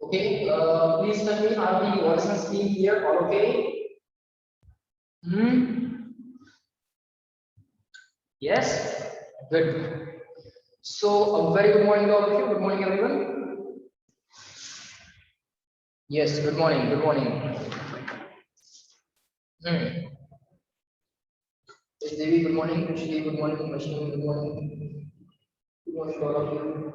Okay, please tell me, are the voices being clear? All okay? Yes? Good. So, a very good morning to all of you. Good morning, everyone. Yes, good morning. Good morning. Yes, Devi, good morning. Shri, good morning. Mashini, good morning. Good morning to all of you.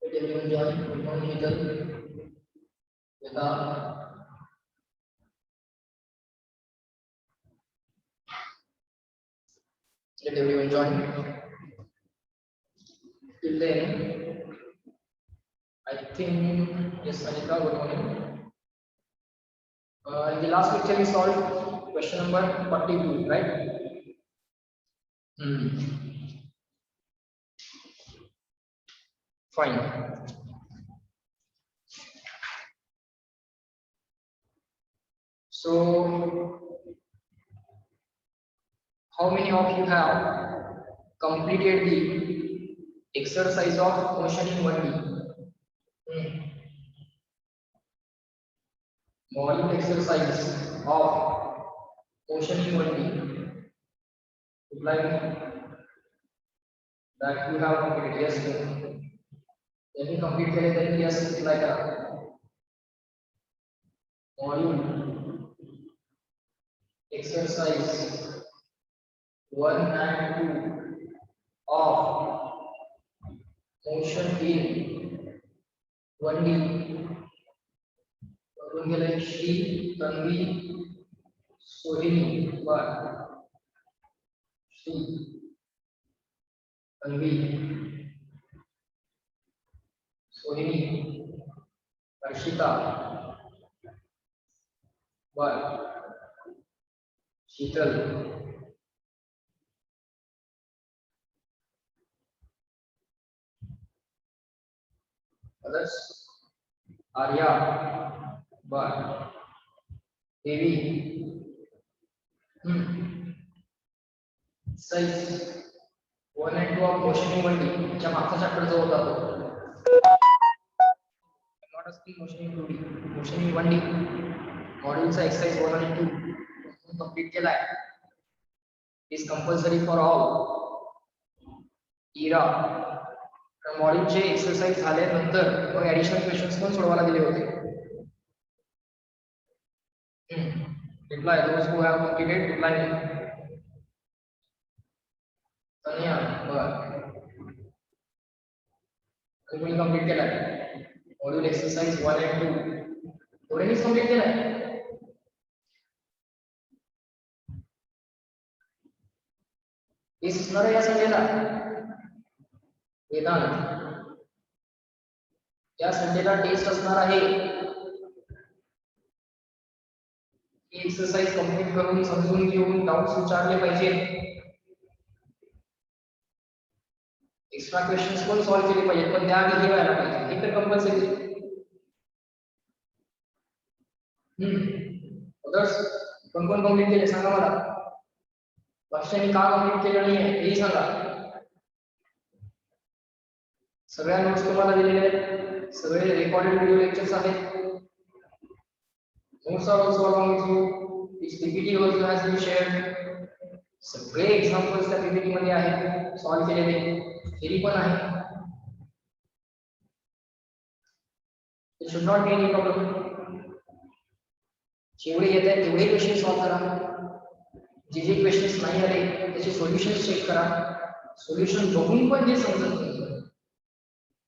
Let everyone join. Good morning, Hital. Veda. Let everyone join. Till then, I think, yes, Anita, good morning. In the last lecture, we solved question number 42, right? Fine. So, how many of you have completed the exercise of motion in 1D? Module exercise of motion in 1D. Reply me that you have completed. Yes, no. When you complete it, then yes, reply that. Module exercise 1 and 2 of motion in 1D. Like Shri, Tanvi, Sohini, but Shri, Tanvi, Sohini, Arshita, but Sheetal, others, Arya, but Devi, size 1 and 2 of motion in 1D. जब आपका chapter जो होता तो not asking motion in 2D, motion in 1D. Module चा exercise 1 and 2 complete केला है. Is compulsory for all. ERA. मॉड्यूलचे exercise झाल्यानंतर मग ऍडिशनल क्वेश्चन्स पण सोडवायला दिले होते. Reply those who have completed reply Tanya बर तुम्ही कंप्लीट केलाय मॉड्यूल एक्सरसाइज 1 and 2 दोन्ही कंप्लीट केलाय. इस असणार या संडेला वेदांत या संडेला टेस्ट असणार आहे. एक्सरसाइज कंप्लीट करून समजून घेऊन डाउट्स विचारले पाहिजे. एक्स्ट्रा क्वेश्चन्स पण सॉल्व केले पाहिजे पण त्याआधी हे व्हायला पाहिजे. हे तर कंपल्सरी. अदर्स कोण कोण कंप्लीट केले सांगा मला. लक्ष्याने का कंप्लीट केलं नाही हेही सांगा. सगळ्या नोट्स तुम्हाला दिलेले आहेत. सगळे रेकॉर्डेड व्हिडिओ लेक्चर्स आहेत. Notes are also along with you. This PPT also has been shared. सगळे एक्झाम्पल्स त्या PPT मध्ये आहेत. सॉल्व केलेले. थेरी पण आहे. It should not be any problem. जेवढे येत आहेत तेवढे क्वेश्चन सॉल्व करा. जे जे क्वेश्चन्स नाही आले त्याचे सोल्युशन्स चेक करा. सोल्युशन बघून पण जे समजत नाही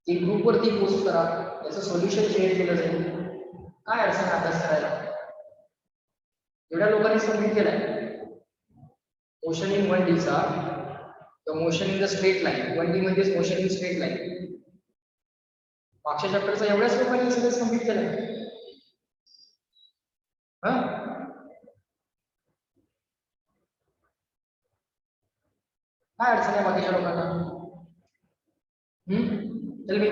ते ग्रुप वरती पोस्ट करा. त्याचं सोल्युशन शेअर केलं जाईल. काय अडचण आहे अभ्यास करायला. एवढ्या लोकांनी कंप्लीट केलाय. मोशन इन 1D चा the motion in the straight line 1D म्हणजे मोशन इन स्ट्रेट लाईन मागच्या चॅप्टरचा एवढ्याच लोकांनी सगळं कंप्लीट केलंय. काय अडचण आहे बाकीच्या लोकांना. Tell me.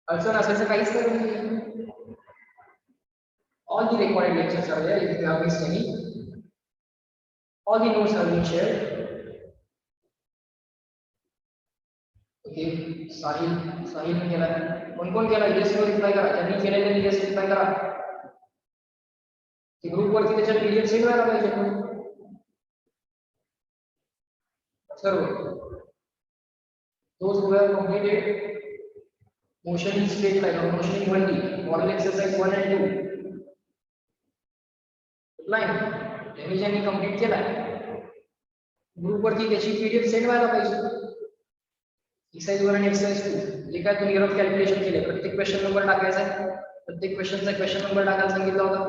अडचण असायचं काहीच नाही. All the recorded lectures are there if you have missed any. All the notes have been shared. साहिल केला. कोण केला? येस वर रिप्लाय करा. ज्यांनी केलेले येस रिप्लाय करा. की ग्रुप वरती त्याच्या पीडीएफ सेंड व्हायला पाहिजे सर्व. those who have completed motion in straight line or motion in 1D model exercise 1 and 2 line ज्यांनी कंप्लीट केला ग्रुप वरती त्याची पीडीएफ सेंड व्हायला पाहिजे. एक्सरसाइज 1 आणि एक्सरसाइज 2 जे काय तुम्ही रफ कॅल्क्युलेशन केले प्रत्येक क्वेश्चन नंबर टाकायचा आहे. प्रत्येक क्वेश्चनचा क्वेश्चन नंबर टाकायला सांगितला होता.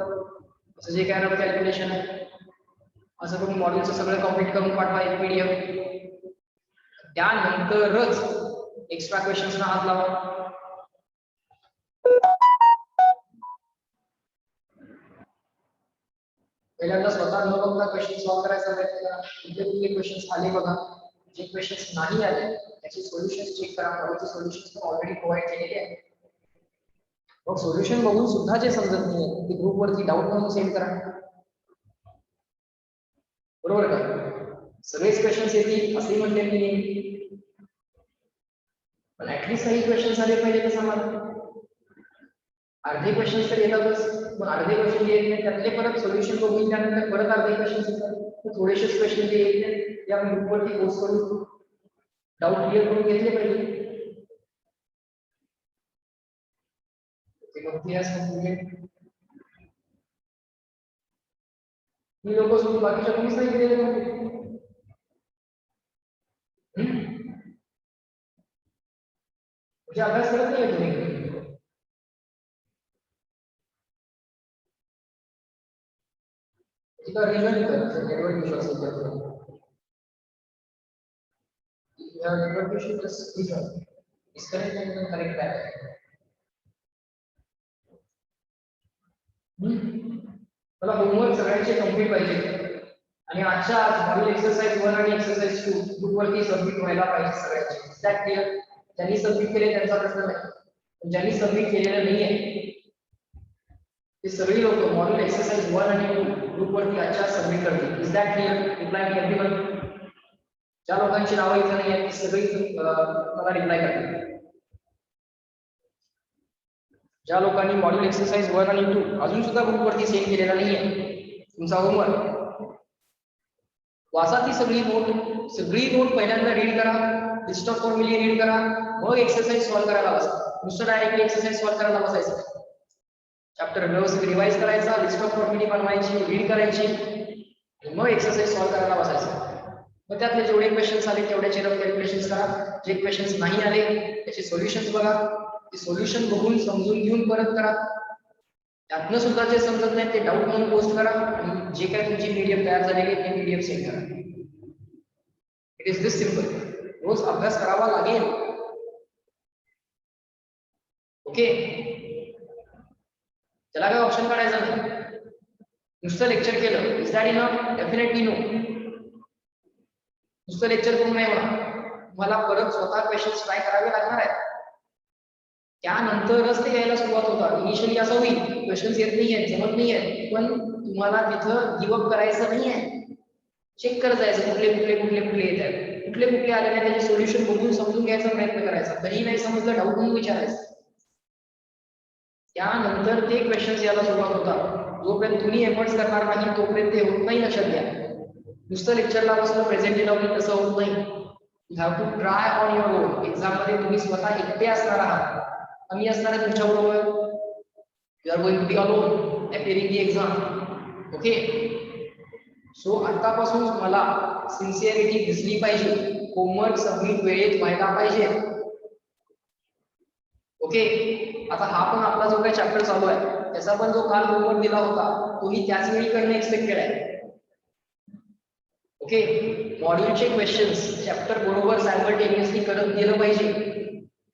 असं जे काय रफ कॅल्क्युलेशन आहे असं करून मॉड्यूलचं सगळं कंप्लीट करून पाठवा एक पीडीएफ. त्यानंतरच एक्स्ट्रा क्वेश्चन्सना हात लावा. पहिल्यांदा स्वतः न बघता क्वेश्चन सॉल्व करायचा प्रयत्न करा. कुठले क्वेश्चन्स आले बघा. जे क्वेश्चन्स नाही आले त्याचे सोल्युशन्स चेक करा. मॉड्यूलचे सोल्युशन्स ऑलरेडी प्रोव्हाइड केलेले आहेत. मग सोल्युशन बघून सुद्धा जे समजत नाही ते ग्रुप वरती डाऊट म्हणून सेंड करा. बरोबर का? सगळेच क्वेश्चन्स येतील असे म्हणले मी, पण ऍटलीस्ट काही क्वेश्चन्स आले पाहिजे तसं मला. अर्धे क्वेश्चन्स तर येतातच, पण अर्धे क्वेश्चन येत नाही त्यातले परत सोल्युशन बघून त्यानंतर परत अर्धे क्वेश्चन्स येतात. थोडेसेच क्वेश्चन जे येत नाही ते आपण ग्रुपवरती पोस्ट करून डाऊट क्लिअर करून घेतले पाहिजे. मी लोक सोडून बाकीच्या कोणीच नाही केलेले म्हणजे अभ्यास करत नाही तुम्ही. इसका रीजन नेटवर्क इशू असेल तर या network issue just rejoin disconnect आणि कनेक्ट बॅक. मला होमवर्क सगळ्यांचे कंप्लीट पाहिजे आणि आजच्या आज मॉड्यूल एक्सरसाइज 1 आणि एक्सरसाइज 2 ग्रुपवरती सबमिट व्हायला पाहिजे सगळ्यांचे. Is clear? ज्यांनी सबमिट केले त्यांचा प्रश्न नाही, पण ज्यांनी सबमिट केलेलं नाहीये ते सगळी लोक मॉड्यूल एक्सरसाइज 1 आणि 2 ग्रुपवरती आजच्या सबमिट करतील. Is that clear? Reply me everyone. ज्या लोकांची नावं इथं नाही आहेत ती सगळी मला रिप्लाय करतील. ज्या लोकांनी मॉड्यूल एक्सरसाइज 1 आणि 2 अजून सुद्धा ग्रुपवरती सेंड केलेला नाहीये तुमचा होमवर्क वाचा. ती सगळी नोट पहिल्यांदा रीड करा. लिस्ट ऑफ फॉर्म्युले रीड करा. मग एक्सरसाइज सॉल्व्ह करायला बसा. नुसतं डायरेक्टली एक्सरसाइज सॉल्व्ह करायला बसायचं. चॅप्टर व्यवस्थित रिवाइज करायचा, लिस्ट ऑफ फॉर्म्युले बनवायची, रीड करायची आणि मग एक्सरसाइज सॉल्व्ह करायला बसायचं. मग त्यातले जेवढे क्वेश्चन्स आले तेवढ्याचे रफ कॅल्क्युलेशन्स करा. जे क्वेश्चन्स नाही आले त्याचे सोल्युशन्स बघा. ते सोल्युशन बघून समजून घेऊन परत करा. त्यातनं सुद्धा जे समजत नाही ते डाऊट म्हणून पोस्ट करा आणि जे काय तुमची पीडीएफ तयार झालेली आहे ते पीडीएफ सेंड करा. It is this simple. रोज अभ्यास करावा लागेल. ओके, त्याला काय ऑप्शन काढायचा नाही. नुसतं लेक्चर केलं is that enough? Definitely no. नुसतं लेक्चर करून नाही होणार. मला परत स्वतः क्वेश्चन्स ट्राय करावे लागणार आहेत. त्यानंतरच ते यायला सुरुवात होतात. इनिशियली असं होईल क्वेश्चन्स येत नाहीये, जमत नाहीये, पण तुम्हाला तिथं गिव्ह अप करायचं नाहीये. चेक करत जायचं कुठले येत आहेत, कुठले आले नाही त्याचे सोल्युशन बघून समजून घ्यायचा प्रयत्न करायचा. तरी नाही समजलं डाऊट म्हणून विचारायचं. त्यानंतर ते क्वेश्चन्स यायला सुरुवात होतात. जोपर्यंत तुम्ही एफर्ट्स करणार नाही तोपर्यंत ते होत नाही. लक्षात घ्या. नुसतं लेक्चरला बसलं प्रेझेंटली लावून तसं होत नाही. You have to try on your own. Exam मध्ये तुम्ही स्वतः एकटे असणार आहात. आम्ही असणार आहे तुमच्या बरोबर. You are going to be alone appearing the exam. Okay, so आतापासून मला सिन्सिअरिटी दिसली पाहिजे. होमवर्क सबमिट वेळेत व्हायला पाहिजे. ओके, आता हा पण आपला जो काही चॅप्टर चालू आहे त्याचा पण जो काल होमवर्क दिला होता तोही त्याच वेळी करणं एक्सपेक्टेड आहे. ओके, मॉड्यूलचे क्वेश्चन्स चॅप्टर बरोबर सायमल्टेनियसली करत गेलं पाहिजे.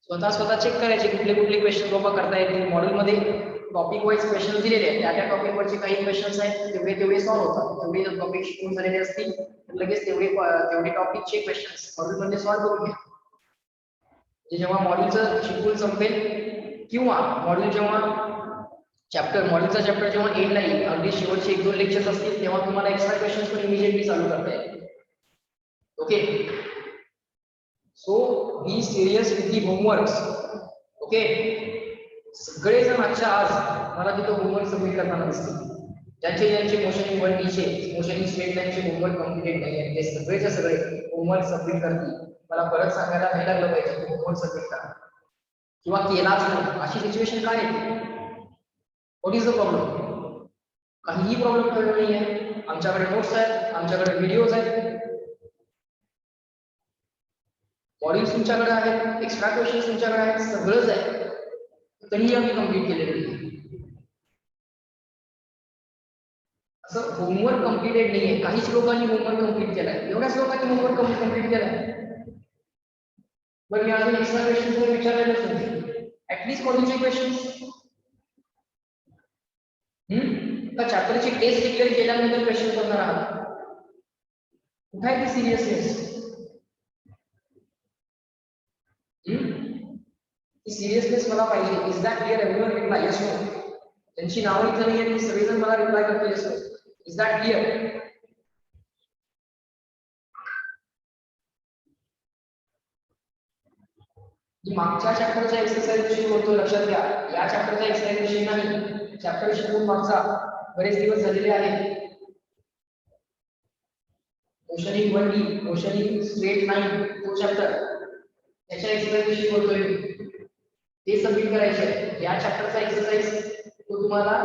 स्वतः चेक करायचे कुठले क्वेश्चन बाबा करता येतील. मॉड्यूल मध्ये टॉपिक वाईज क्वेश्चन दिलेले आहेत. त्या टॉपिक वरचे काही क्वेश्चन्स आहेत तेवढे सॉल्व्ह होतात. तेवढे टॉपिक शिकून झालेले असतील तर लगेच तेवढे टॉपिकचे क्वेश्चन्स मॉड्यूल मध्ये सॉल्व्ह करून घ्या. जेव्हा मॉड्यूलचं शिकून संपेल किंवा मॉड्यूलचा चॅप्टर जेव्हा एंडला येईल, अगदी शेवटचे 1-2 लेक्चर्स असतील तेव्हा तुम्हाला एक्स्ट्रा क्वेश्चन्स पण इमिजिएटली चालू करता येईल. Okay, So be serious with the homeworks. Okay, सगळे जण आजच्या आज मला तिथं होमवर्क सबमिट करताना दिसतील. ज्यांचे ज्यांचे मोशन इन 1D चे मोशन इन स्ट्रेट लाईनचे होमवर्क कंप्लीट नाही आहे ते सगळेच्या सगळे होमवर्क सबमिट करतील. मला परत सांगायला नाही लागलं पाहिजे की होमवर्क सबमिट करा किंवा केलाच नाही. अशी सिच्युएशन काय आहे? What is the problem? काहीही प्रॉब्लेम ठरला नाही आहे. आमच्याकडे नोट्स आहेत, आमच्याकडे व्हिडिओज आहेत, मॉड्यूल्स तुमच्याकडे आहेत, एक्स्ट्रा क्वेश्चन्स तुमच्याकडे आहेत, सगळंच आहे, तरीही आम्ही कंप्लीट केलेलं नाही. असं होमवर्क कंप्लीटेड नाही आहे. काहीच लोकांनी होमवर्क कंप्लीट केलाय, एवढ्याच लोकांनी होमवर्क कंप्लीट केलाय. पण मी अजून एक्स्ट्रा क्वेश्चन्स विचारायलाच नाही. ऍटलीस्ट कॉलेजचे क्वेश्चन्स का चॅप्टरची टेस्ट डिक्लेअर केल्यानंतर क्वेश्चन करणार आहात? कुठे आहे ती सिरियसनेस? ती सिरियसनेस मला पाहिजे. Is that clear? Everyone reply yes no. त्यांची नावं इथं नाही आहेत, सगळेजण मला रिप्लाय करतील yes no. Is that clear? मागच्या चॅप्टरच्या एक्सरसाइज विषयी बोलतो, लक्षात घ्या. या चॅप्टरच्या एक्सरसाइज विषयी नाही. चॅप्टर शिकवून मागचा बरेच दिवस झालेले आहेत. Motion in 1D, motion in straight line, तो चॅप्टर त्याच्या एक्सरसाइज विषयी बोलतोय. ते सबमिट करायचे आहे. या चॅप्टरचा एक्सरसाइज तो तुम्हाला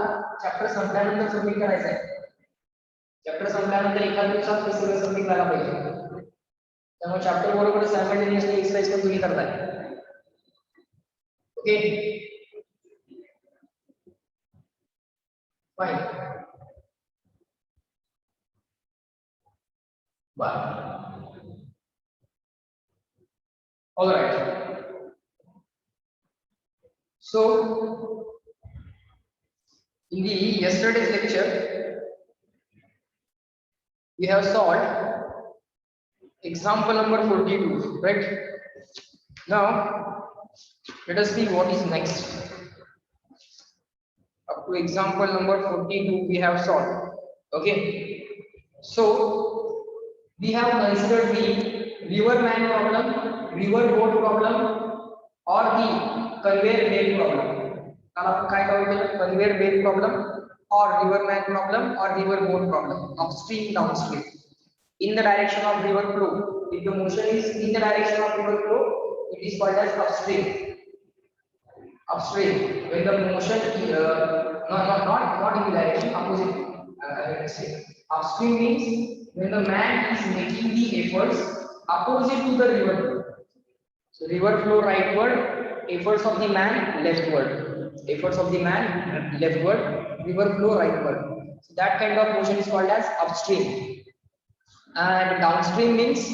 चॅप्टर संपल्यानंतर सबमिट करायचा आहे. चॅप्टर संपल्यानंतर एका दिवसात ते सगळं सबमिट करायला पाहिजे. त्यामुळे चॅप्टर बरोबर सायमल्टेनियसली एक्सरसाइज पण तुम्ही करताय. Okay, fine. All right. So in the yesterday's lecture we have solved example number 42, right? Now let us see what is next. Up to example number 42 we have solved. Okay, so we have considered the river man problem, river boat problem, or the conveyor belt problem. काल आपण काय cover केलं? conveyor belt problem or river man problem or river boat problem, upstream downstream. In the direction of river flow, if the motion is in the direction of river flow, it is called as upstream. Upstream, when the motion not in the direction, opposite. Let's say upstream means when the man is making the efforts opposite to the river flow. So river flow rightward, efforts of the man leftward. Efforts of the man leftward, river flow rightward. So that kind of motion is called as upstream. And downstream means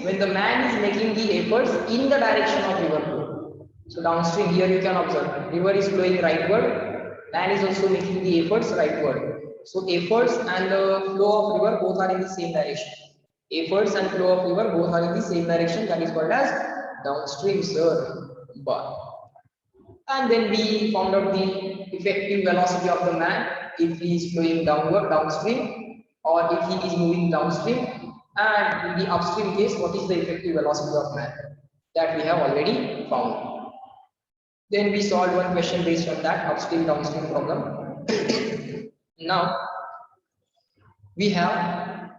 when the man is making the efforts in the direction of river flow. So downstream, here you can observe river is flowing rightward, man is also making the efforts rightward. So efforts and the flow of river both are in the same direction. Efforts and flow of river both are in the same direction. That is called as downstream, sir. And then we found out the effective velocity of the man if he is flowing downstream, or if he is moving downstream. And in the upstream case, what is the effective velocity of man? That we have already found. Then we solved one question based on that upstream downstream problem. Now we have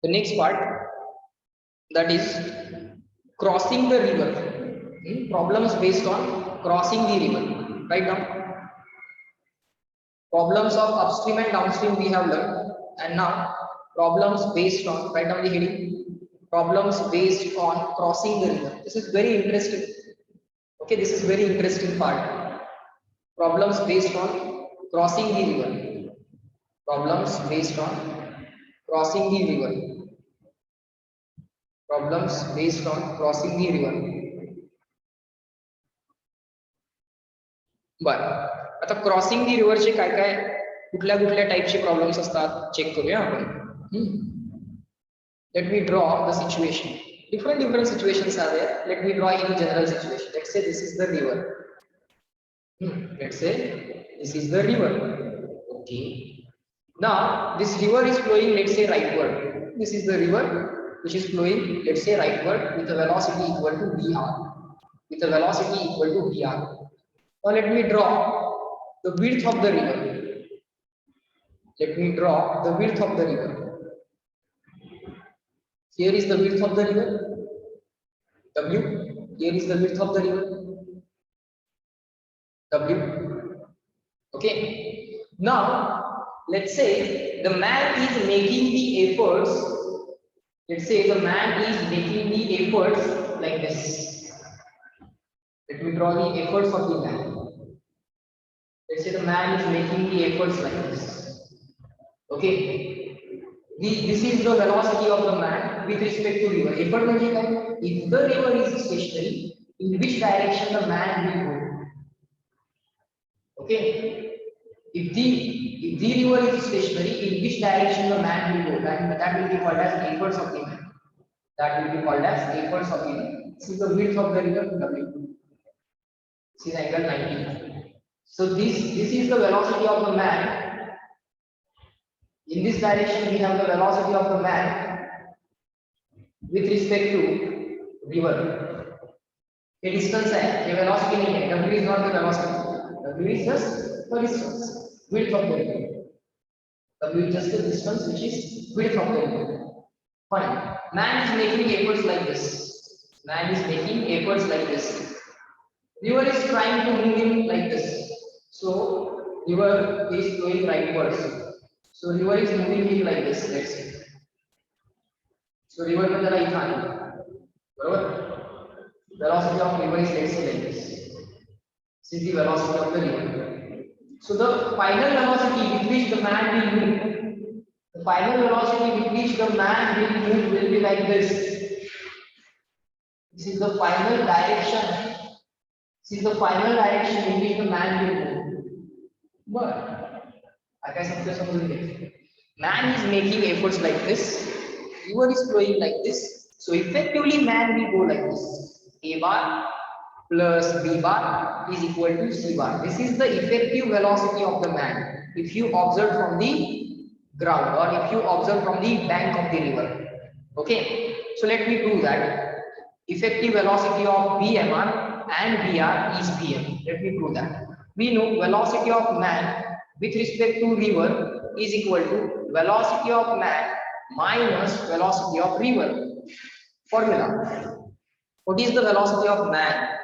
the next part, that is crossing the river. Problems based on crossing the river. Right now, problems of upstream and downstream we have learned, and now problems based on, write down the heading, problems based on crossing the river. This is very interesting. Okay, this is very interesting part. Problems based on crossing the river. Problems based on crossing the river. Problems based on crossing the river. बरं, आता crossing दी रिव्हरचे काय काय कुठल्या कुठल्या टाइपचे problems असतात check करूया आपण. Let me draw the situation. Different situations are there. Let me draw in a general situation. Let's say this is the river. Let's say this is the river. Okay. Now this river is flowing, let's say rightward. This is the river which is flowing, let's say rightward, with a velocity equal to Vr. With a velocity equal to Vr. Now let me draw the width of the river. Let me draw the width of the river. Here is the width of the river, W. Here is the width of the river, W. Okay. Now, let's say the man is making the efforts. Let's say the man is making the efforts like this. Let me draw the efforts of the man. Let's say the man is making the efforts like this. Okay. This is the velocity of the man with respect to river. Effort means that if the river is stationary, in which direction the man will go. Okay. If the river is stationary, in which direction the man will go, that will be called as efforts of the man. That will be called as efforts of the man. This is the width of the river W. This is angle 90. So this is the velocity of the man. In this direction, we have the velocity of the man with respect to river. A distance है, ये velocity नहीं है. W is not the velocity. W is just the distance, width of the river. W is just the distance which is width of the river. Fine. Man is making efforts like this. Man is making efforts like this. River is trying to move in like this. So river is flowing rightwards. So river is moving in like this. Let's see. So river में जरा इतना है, बराबर? Velocity of river is let's say like this. This is the velocity of the river. So the final velocity with which the man will move, the final velocity with which the man will move will be like this. This is the final direction. This is the final direction in which the man will move. But I guess man is making efforts like this. River is flowing like this. So effectively man will go like this. A bar plus B bar is equal to C bar. This is the effective velocity of the man. If you observe from the ground or if you observe from the bank of the river. Okay. So let me prove that. Effective velocity of BMR and BR is BM. Let me prove that. We know velocity of man with respect to river is equal to velocity of man minus velocity of river. Formula. What is the velocity of man?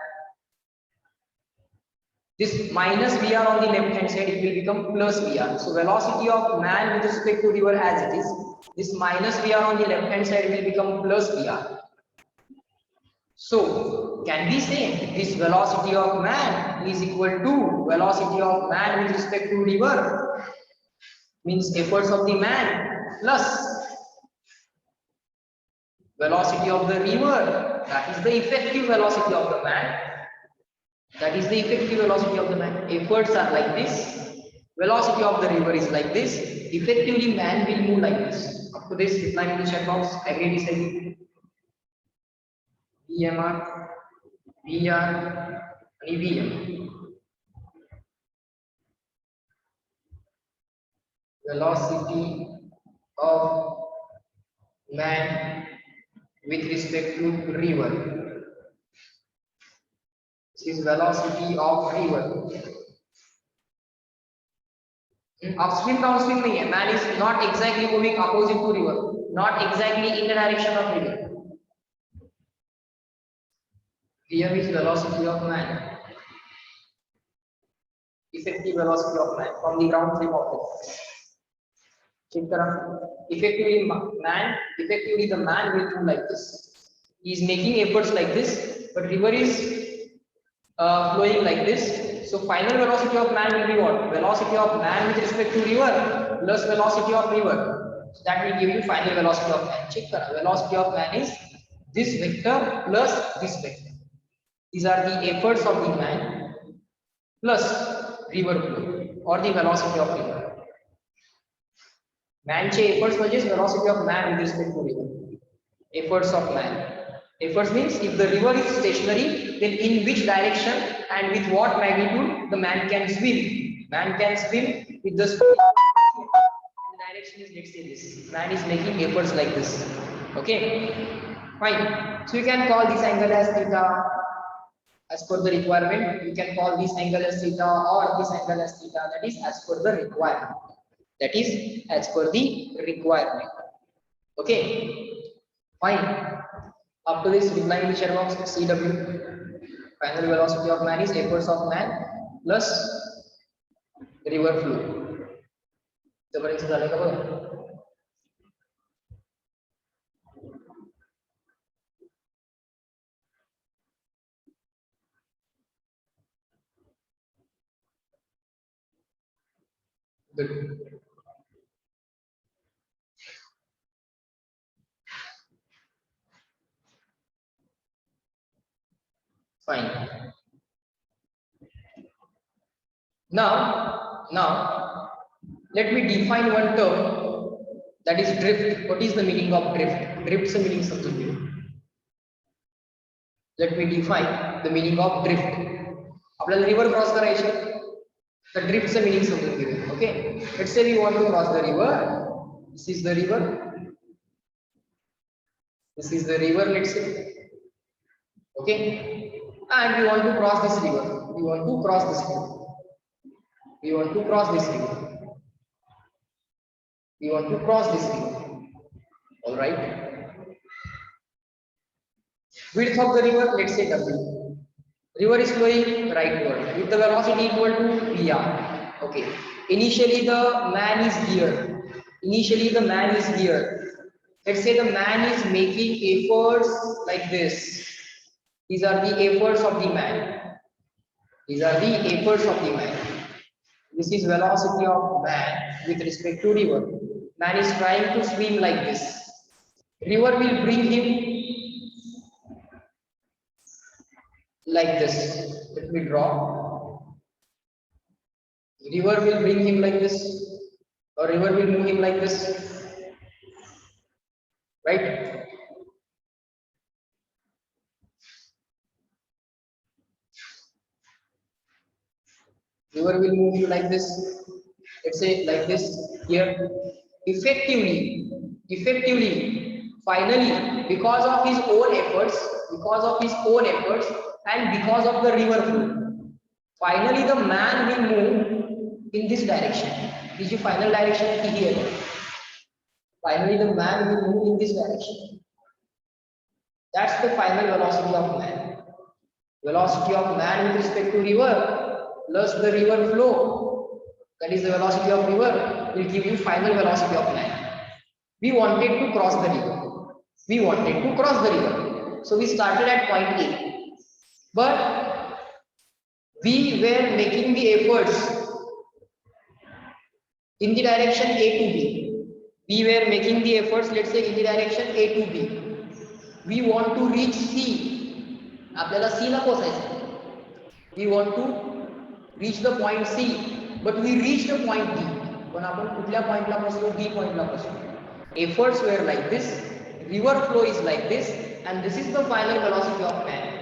This minus VR on the left hand side, it will become plus VR. So velocity of man with respect to river as it is. This minus VR on the left hand side will become plus VR. So can we say this velocity of man is equal to velocity of man with respect to river? Means efforts of the man plus velocity of the river. That is the effective velocity of the man. That is the effective velocity of the man. Efforts are like this. Velocity of the river is like this. Effectively, man will move like this. Up to this, reply in the chat box. Agree, disagree. EMR, VR, and EVM. Velocity of man with respect to river. This is velocity of river. Upstream downstream नहीं है. Man is not exactly moving opposite to river, not exactly in the direction of river. Here is velocity of man. Effective velocity of man from the ground frame of it. Check करा. Effectively the man will do like this. He is making efforts like this, but river is flowing like this. So final velocity of man will be what? Velocity of man with respect to river plus velocity of river. So that will give you final velocity of man. Check kara. Velocity of man is this vector plus this vector. These are the efforts of the man plus river flow or the velocity of river. Man चे efforts म्हणजे velocity of man with respect to river. Efforts of man. Efforts means if the river is stationary, then in which direction and with what magnitude the man can swim. Man can swim with the speed in the direction is, let's say this. Man is making efforts like this. Okay, fine. So you can call this angle as theta as per the requirement. You can call this angle as theta or this angle as theta. That is as per the requirement. That is as per the requirement. Okay, fine. After this, reply in the chat box. CW. Final velocity of man is efforts of man plus river flow. जोपर्यंत झाले का बघा. Good. Fine. Now let me define one term, that is drift. What is the meaning of drift? Drift's meaning something. Let me define the meaning of drift. आपल्याला river cross करायचे. The drift's meaning something. Okay. Let's say we want to cross the river. This is the river. This is the river. Let's say. Okay. And we want to cross this river. We want to cross this river. We want to cross this river. We want to cross this river. All right. Width of the river, let's say W. River is flowing rightward with the velocity equal to VR. Okay. Initially the man is here. Initially the man is here. Let's say the man is making efforts like this. These are the efforts of the man. These are the efforts of the man. This is velocity of man with respect to river. Man is trying to swim like this. River will bring him like this. Let me draw. River will bring him like this, or river will move him like this. Right? River will move you like this. Let's say like this here. Effectively, finally, because of his own efforts, and because of the river flow, finally the man will move in this direction. This is the final direction here. Finally, the man will move in this direction. That's the final velocity of man. Velocity of man with respect to river plus the river flow, that is the velocity of river, will give you final velocity of man. We wanted to cross the river. So we started at point A, but we were making the efforts in the direction A to B. We were making the efforts, let's say, in the direction A to B. We want to reach C. आपल्याला C ला पोहोचायचं. We want to reach the point C, but we reached the point D. पण आपण कुठल्या पॉइंटला पोहोचलो? D पॉइंटला पोहोचलो. Efforts were like this, river flow is like this, and this is the final velocity of man.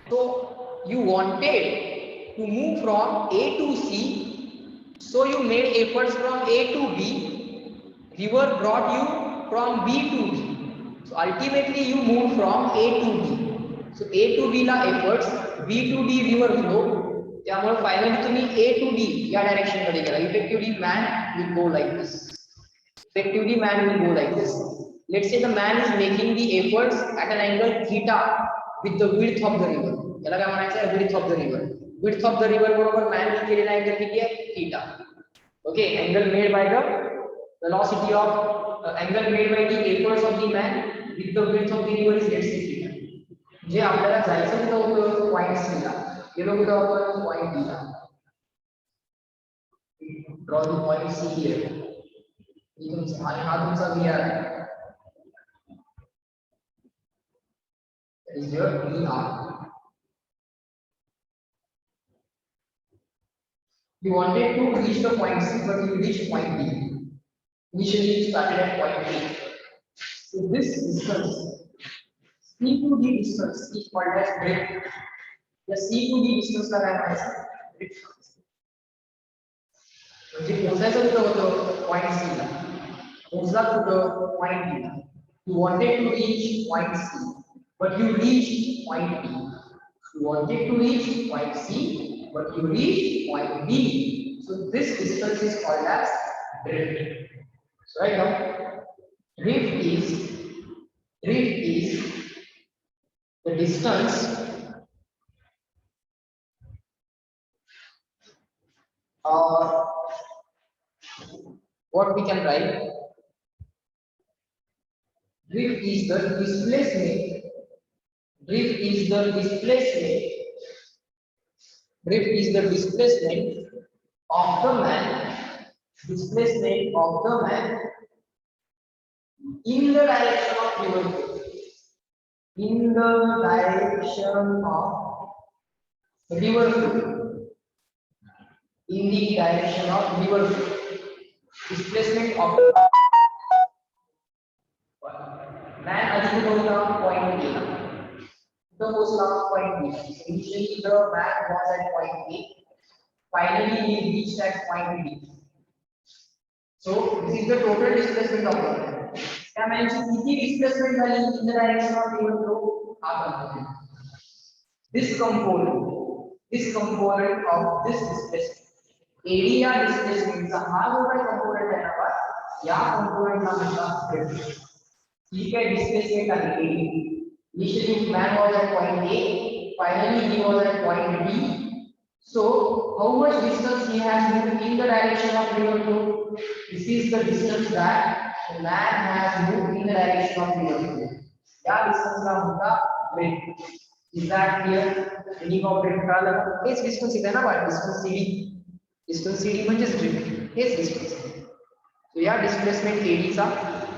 So you wanted to move from A to C, so you made efforts from A to B. River brought you from B to D. So ultimately you moved from A to D. So A to B La efforts, B to D river flow. त्यामुळे finally तुम्ही A to D या direction मध्ये गेला. Effectively man will go like this. Let's say the man is making the efforts at an angle theta with the width of the river. याला काय म्हणायचं आहे? Width of the river. Width of the river बरोबर man ने केलेला angle किती आहे? Theta. Okay, angle made by the velocity of angle made by the efforts of the man with the width of the river is, let's say, theta. जे आपल्याला जायचं तिथं होतं point C ला. गेलो कुठं आपण? पॉइंट D ला. Draw the point C here. आणि हा तुमचा VR आहे. That is your VR. You wanted to reach the point C, but you reached point D. Initially, you started at point A. So this distance, C to D distance, is called as drift. The C to D distance का काय म्हणायचं? drift. म्हणजे पोहोचायचं कुठं होतं? Point C ला. पोहोचला कुठं पॉइंट बी ला. You wanted to reach point C, but you reached point B. You wanted to reach point C, but you reached point B. So this distance is called as drift. So right now, drift is the distance or what we can write. Drift is the displacement. Drift is the displacement. Drift is the displacement of the man. Displacement of the man in the direction of river flow. In the direction of river flow. In the direction of river flow. Displacement of man आधी कुठे होता point A ला. कुठे पोहोचला point B. Initially the man was at point A. Finally he reached at point B. So this is the total displacement of the man. क्या मैंने कितनी displacement वाली in the direction of river flow? This component of this displacement. Area displacement चा हा जो काही component आहे ना, या component ला म्हणतात drift. ठीक है, displacement आहे area. Initially man was at point A, finally he was at point B. So how much distance he has moved in the direction of river flow? This is the distance that the man has moved in the direction of river flow. या distance ला म्हणतात drift. Is that clear? Meaning of drift कळालं का? हेच distance इथे ना बाळ, distance CD. Distance CD म्हणजेच drift. हेच distance. So या displacement AD चा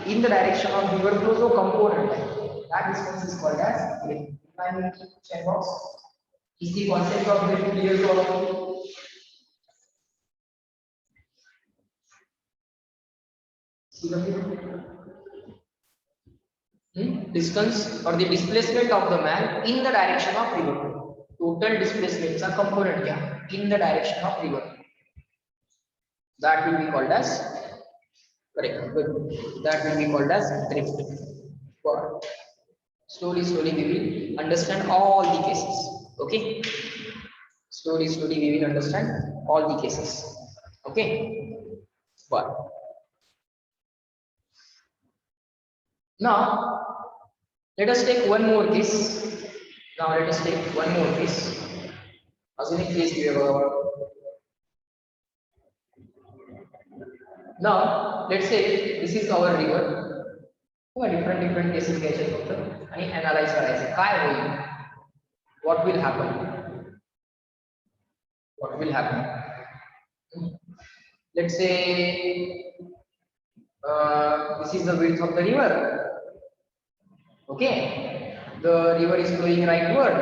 in the direction of river flow जो component आहे, that distance is called as drift. Can you check box? Is the concept of drift clear to all of you? See the distance or the displacement of the man in the direction of river flow. Total displacement चा component क्या? In the direction of river flow. That will be called as correct. Good. That will be called as drift. But slowly we will understand all the cases. Okay. Slowly we will understand all the cases. Okay. But now let us take one more case. अजून एक case घेऊया. Now let's say this is our river. different cases घ्यायचे फक्त आणि analyze करायचे. काय होईल? What will happen? Let's say this is the width of the river. Okay, the river is flowing rightward.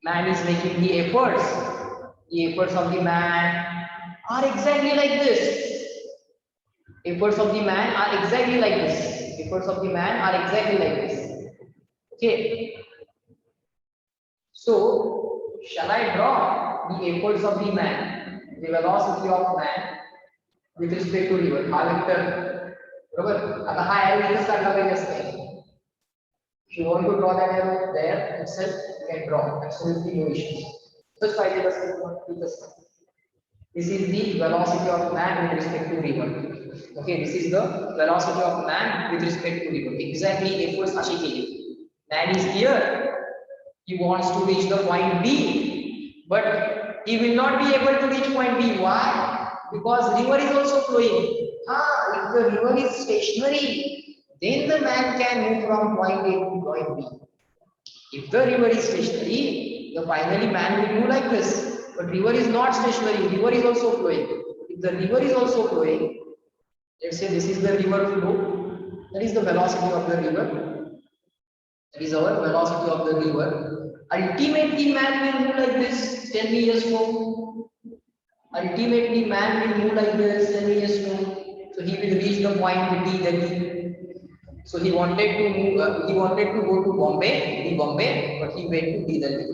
Man is making the efforts. The efforts of the man are exactly like this. Okay. So shall I draw the efforts of the man, the velocity of man with respect to river? हा vector, बरोबर? आता हा arrow इथेच काढला पाहिजे असते. If you want to draw that arrow there itself, you can draw. Absolutely no issues. Just पाहिजे असते. This is the velocity of man with respect to river. Okay, this is the velocity of man with respect to river. Exactly efforts अशी केली. Man is here. He wants to reach the point B, but he will not be able to reach point B. Why? Because river is also flowing. If the river is stationary, then the man can move from point A to point B. If the river is stationary, the finally man will move like this. But river is not stationary. River is also flowing. If the river is also flowing, let's say this is the river flow. That is the velocity of the river. That is our velocity of the river. Ultimately, man will move like this. Tell me yes, no. Ultimately, man will move like this. Tell me yes, no. So he will reach the point D, Delhi. So he wanted to move. He wanted to go to Bombay, but he went to D, Delhi.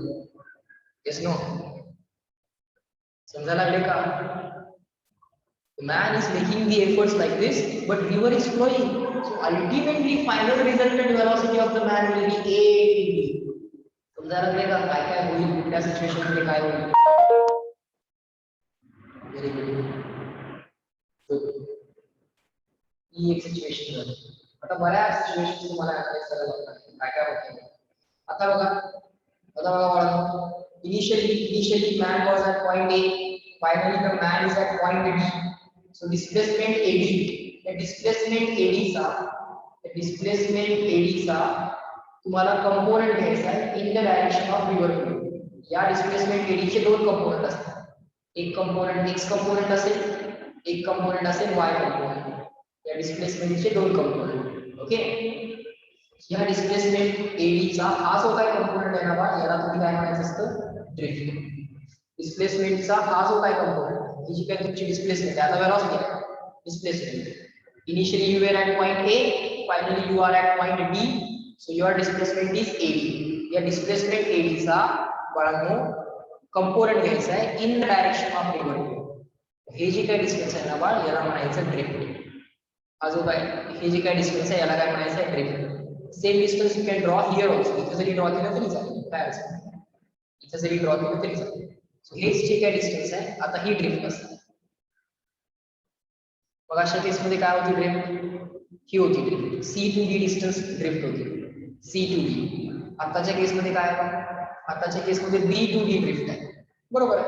Yes, no. समझा लागले का? The man is making the efforts like this, but river is flowing. So ultimately, final resultant velocity of the man will be a. समजा लागले का काय काय होईल कुठल्या सिच्युएशन मध्ये काय होईल. Very good. ही एक सिच्युएशन झाली. आता बऱ्याच सिच्युएशन तुम्हाला अनालाइज करायला लागतात काय काय होतं. आता बघा initially man was at point A, finally the man is at point B. So displacement AD, the displacement AD चा तुम्हाला कंपोनेंट घ्यायचा आहे in the direction of river flow. या डिस्प्लेसमेंट एडी चे दोन कंपोनेंट असतात. एक कंपोनेंट x कंपोनेंट असेल, एक कंपोनेंट असेल y कंपोनेंट. या डिस्प्लेसमेंट चे दोन कंपोनेंट. ओके. या डिस्प्लेसमेंट एडी चा हा जो काय कंपोनेंट आहे ना बा, याला तुम्ही काय म्हणायचं असतं, ड्रिफ्ट. डिस्प्लेसमेंट चा हा जो काय कंपोनेंट, ही जी काय तुमची डिस्प्लेसमेंट आहे, आता वेलोसिटी आहे displacement. Initially you were at point A, finally you are at point B, so your displacement is AD. या displacement AD चा बाळांनो कंपोनेंट घ्यायचा आहे in the direction of river flow. हे जे काय डिस्टन्स आहे ना बाळ, याला म्हणायचं ड्रिफ्ट. हा जो काय हे जे काय डिस्टन्स आहे याला काय म्हणायचं आहे, drift. Same distance you can draw here also. इथे जरी ड्रॉ केलं तरी चालेल, काय अडचण नाही. इथे जरी ड्रॉ केलं तरी चालेल. सो हेच जे काय डिस्टन्स आहे, आता ही ड्रिफ्ट असते. बघा अशा केस मध्ये काय होती ड्रिफ्ट, ही होती drift. C to D distance drift होती, सी टू डी. आताच्या केस मध्ये काय आहे, आताच्या केस मध्ये बी टू डी ड्रिफ्ट आहे, बरोबर आहे.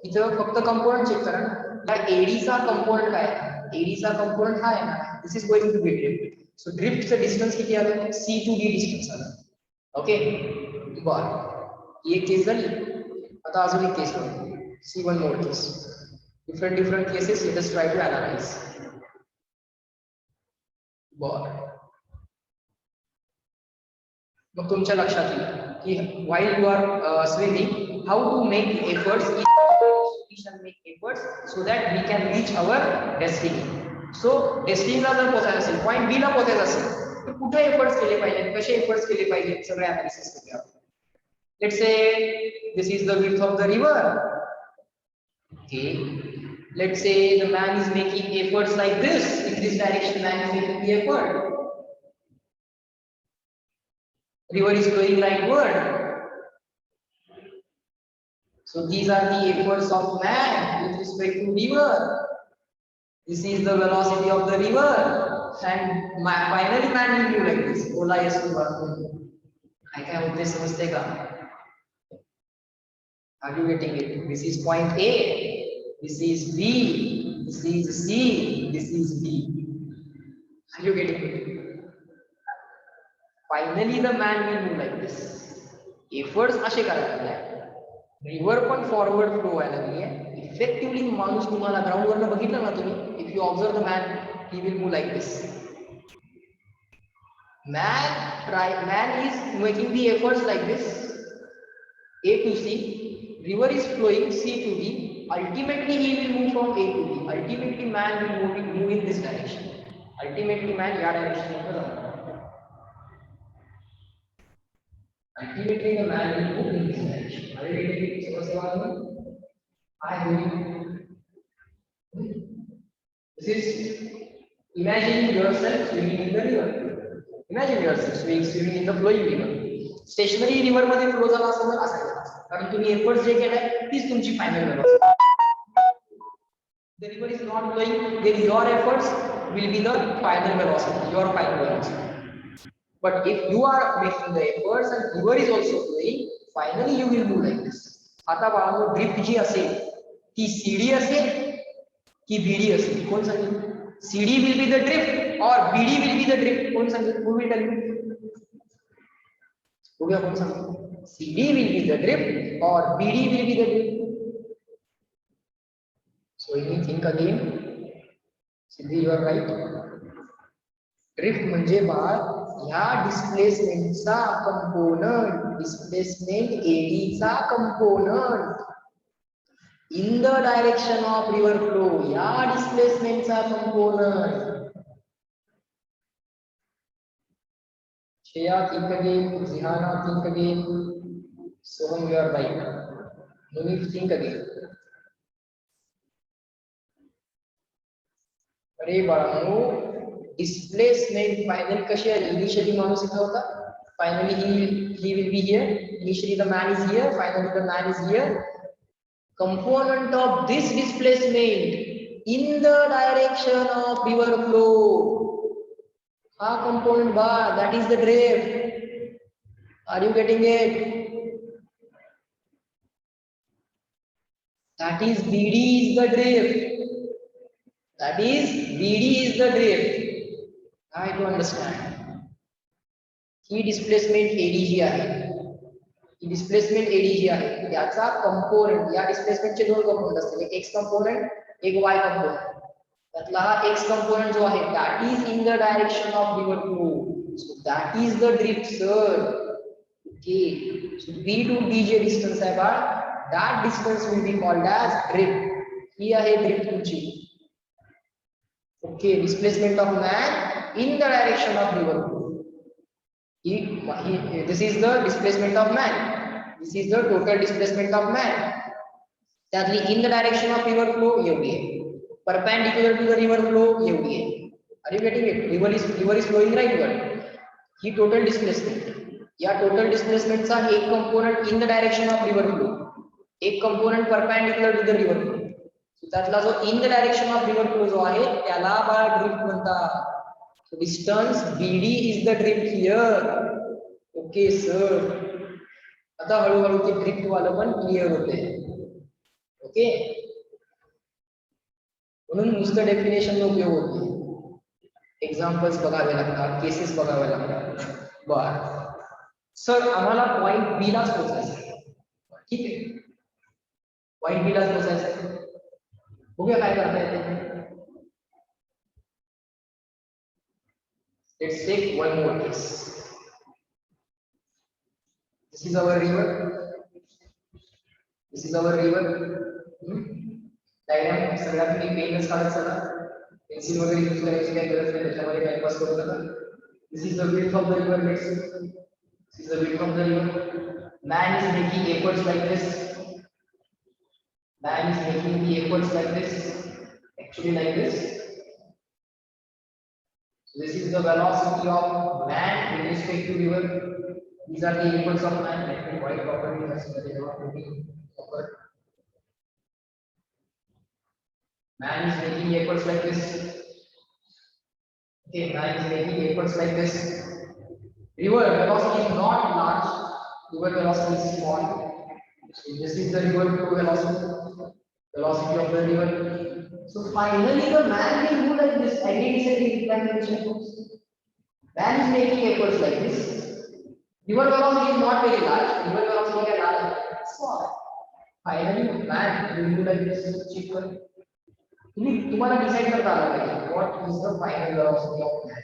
इथं फक्त कंपोनेंट चेक करा ना, या एडी चा कंपोनेंट काय आहे, एडी चा कंपोनेंट हा आहे ना, this is going to be drift. So ड्रिफ्टचं डिस्टन्स किती आलं, सी टू डी डिस्टन्स आलं. ओके बरं, एक केस झाली. आता अजून एक केस बघू, see one more case. different cases, let us try to analyze. मग तुमच्या लक्षात येईल की while you are swimming, how to make efforts, we shall make efforts so that we can reach our destiny. So destiny ला जर पोहोचायचं असेल, point B ला पोहोचायचं असेल, तर कुठे एफर्ट्स केले पाहिजे, कसे एफर्ट्स केले पाहिजे, सगळे अनालिसिस करूया. Let's say this is the width of the river. Okay, let's say the man is making efforts like this, in this direction man is making the effort. River is flowing rightward. So these are the efforts of man with respect to river. This is the velocity of the river, and finally man will move like this. Ola yes to work. I can होते समझते का? Are you getting it? This is point A. This is B, this is C, this is D. Are you getting it? Finally the man will move like this. Efforts असे करायला लागले. River पण forward flow व्हायला लागली आहे. Effectively माणूस तुम्हाला ground वरनं बघितलं ना तुम्ही, if you observe the man, he will move like this. Man is making the efforts like this, A to C. River is flowing C to D. Ultimately he will move from A to B. Ultimately man will move in this direction. Ultimately man या direction मध्ये जाणार. Ultimately the man will move in this direction. Ultimately समजते मला? I will. This is, imagine yourself swimming in the river. Imagine yourself swimming in the flowing river. Stationary river मध्ये flow झाला असेल तर असायला, कारण तुम्ही एफर्ट्स जे केलाय तीच तुमची final velocity. The river is not flowing, then your efforts will be the final velocity, your final velocity. But if you are making the efforts and river is also flowing, finally you will move like this. आता बाळांनो drift जी असेल ती CD असेल की BD असेल, कोण सांगेल? CD will be the drift or BD will be the drift, कोण सांगेल? Who will tell me? हो गया, कौन सा? CD will be the drift or BD will be the drift. So you think again. Siddhi, you are right. Drift म्हणजे बाळ या डिस्प्लेसमेंटचा component, displacement AD चा component in the direction of river flow, या डिस्प्लेसमेंटचा component. Shreya, think again. Zihana, think again. Soham, you are right. Munif, think again. अरे बाळांनो, displacement final कशी आहे? Initially माणूस इथं होता, finally he will be here. Initially the man is here, finally the man is here. Component of this displacement in the direction of river flow. Ha component bar, that is the drift. Are you getting it? That is BD is the drift. That is BD is the drift. I do understand. He displacement AD जी आहे, ही displacement AD जी आहे, याचा component, या डिस्प्लेसमेंटचे दोन component असतील, एक x component, एक वाय component. त्यातला हा एक्स कंपोनेंट जो आहे, that is in the direction of river flow, so that is the drift sir. Okay, so B to D जे डिस्टन्स आहे बाळ, that distance will be called as drift. ही आहे ड्रिफ्ट तुमची. Okay, displacement of man in the direction of river flow. This is the displacement of man. This is the total displacement of man. त्यातली in the direction of river flow एवढी आहे. Perpendicular to the river flow एवढी आहे. Are you getting it? River is flowing rightward. He total displacement. या total displacement चा एक component in the direction of river flow, एक component perpendicular to the river flow. So त्यातला जो in the direction of river flow जो आहे, त्याला बाळ drift म्हणतात. So distance BD is the drift here. Okay sir. आता हळूहळू ते ड्रिफ्ट वाला पण क्लिअर होते. ओके, म्हणून नुसतं डेफिनेशन उपयोग होत नाही, एक्झाम्पल्स बघावे लागतात, केसेस बघावे लागतात. बर सर, आम्हाला पॉइंट बी लाच पोहोचायचं. ठीक आहे, पॉइंट बी लाच पोहोचायचं. बघूया काय करता येते. Let's take one more case. This is our river. This is our river. Diagram सगळ्यात मी पेनच काढत चला, पेन्सिल वगैरे यूज करायची काही गरज नाही, त्याच्यामध्ये टाइम पास करू नका. This is the width of the river. Let's see. This is the width of the river. Man is making efforts like this. Man is making the efforts like this. Actually like this. So this is the velocity of man with respect to river. These are the efforts of man. Let me write properly so that they are not moving forward. Man is making efforts like this. Okay, man is making efforts like this. River velocity is not large. River velocity is small. So this is the river flow velocity. Velocity of the river. So finally the man will do like this. Again is a implementation. Man is making efforts like this. River velocity is not very large. River velocity is large. Small. Finally man will do like this. Cheaper. तुम्हाला decide करता आलं पाहिजे what is the final velocity of man.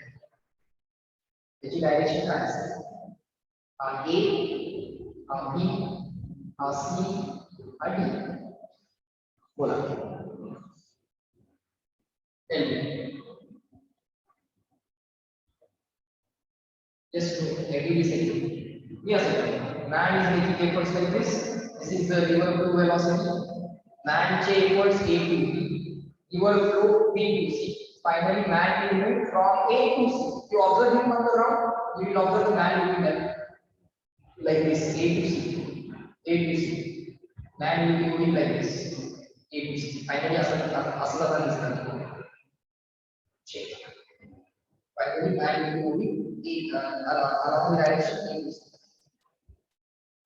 त्याची direction काय असेल? हा ए, हा B, हा सी, हा डी. बोला. Just let me say. Yes, man is making efforts like this. This is the river flow velocity. Man चे efforts A to B. River flow B to C. Finally, man will move from A to C. You observe him on the ground. You will observe the man moving like this, A to C, A to C. Man will be moving like this, A to C. Finally, asla दिसणार. Check. Finally, man will be moving around the direction A to C.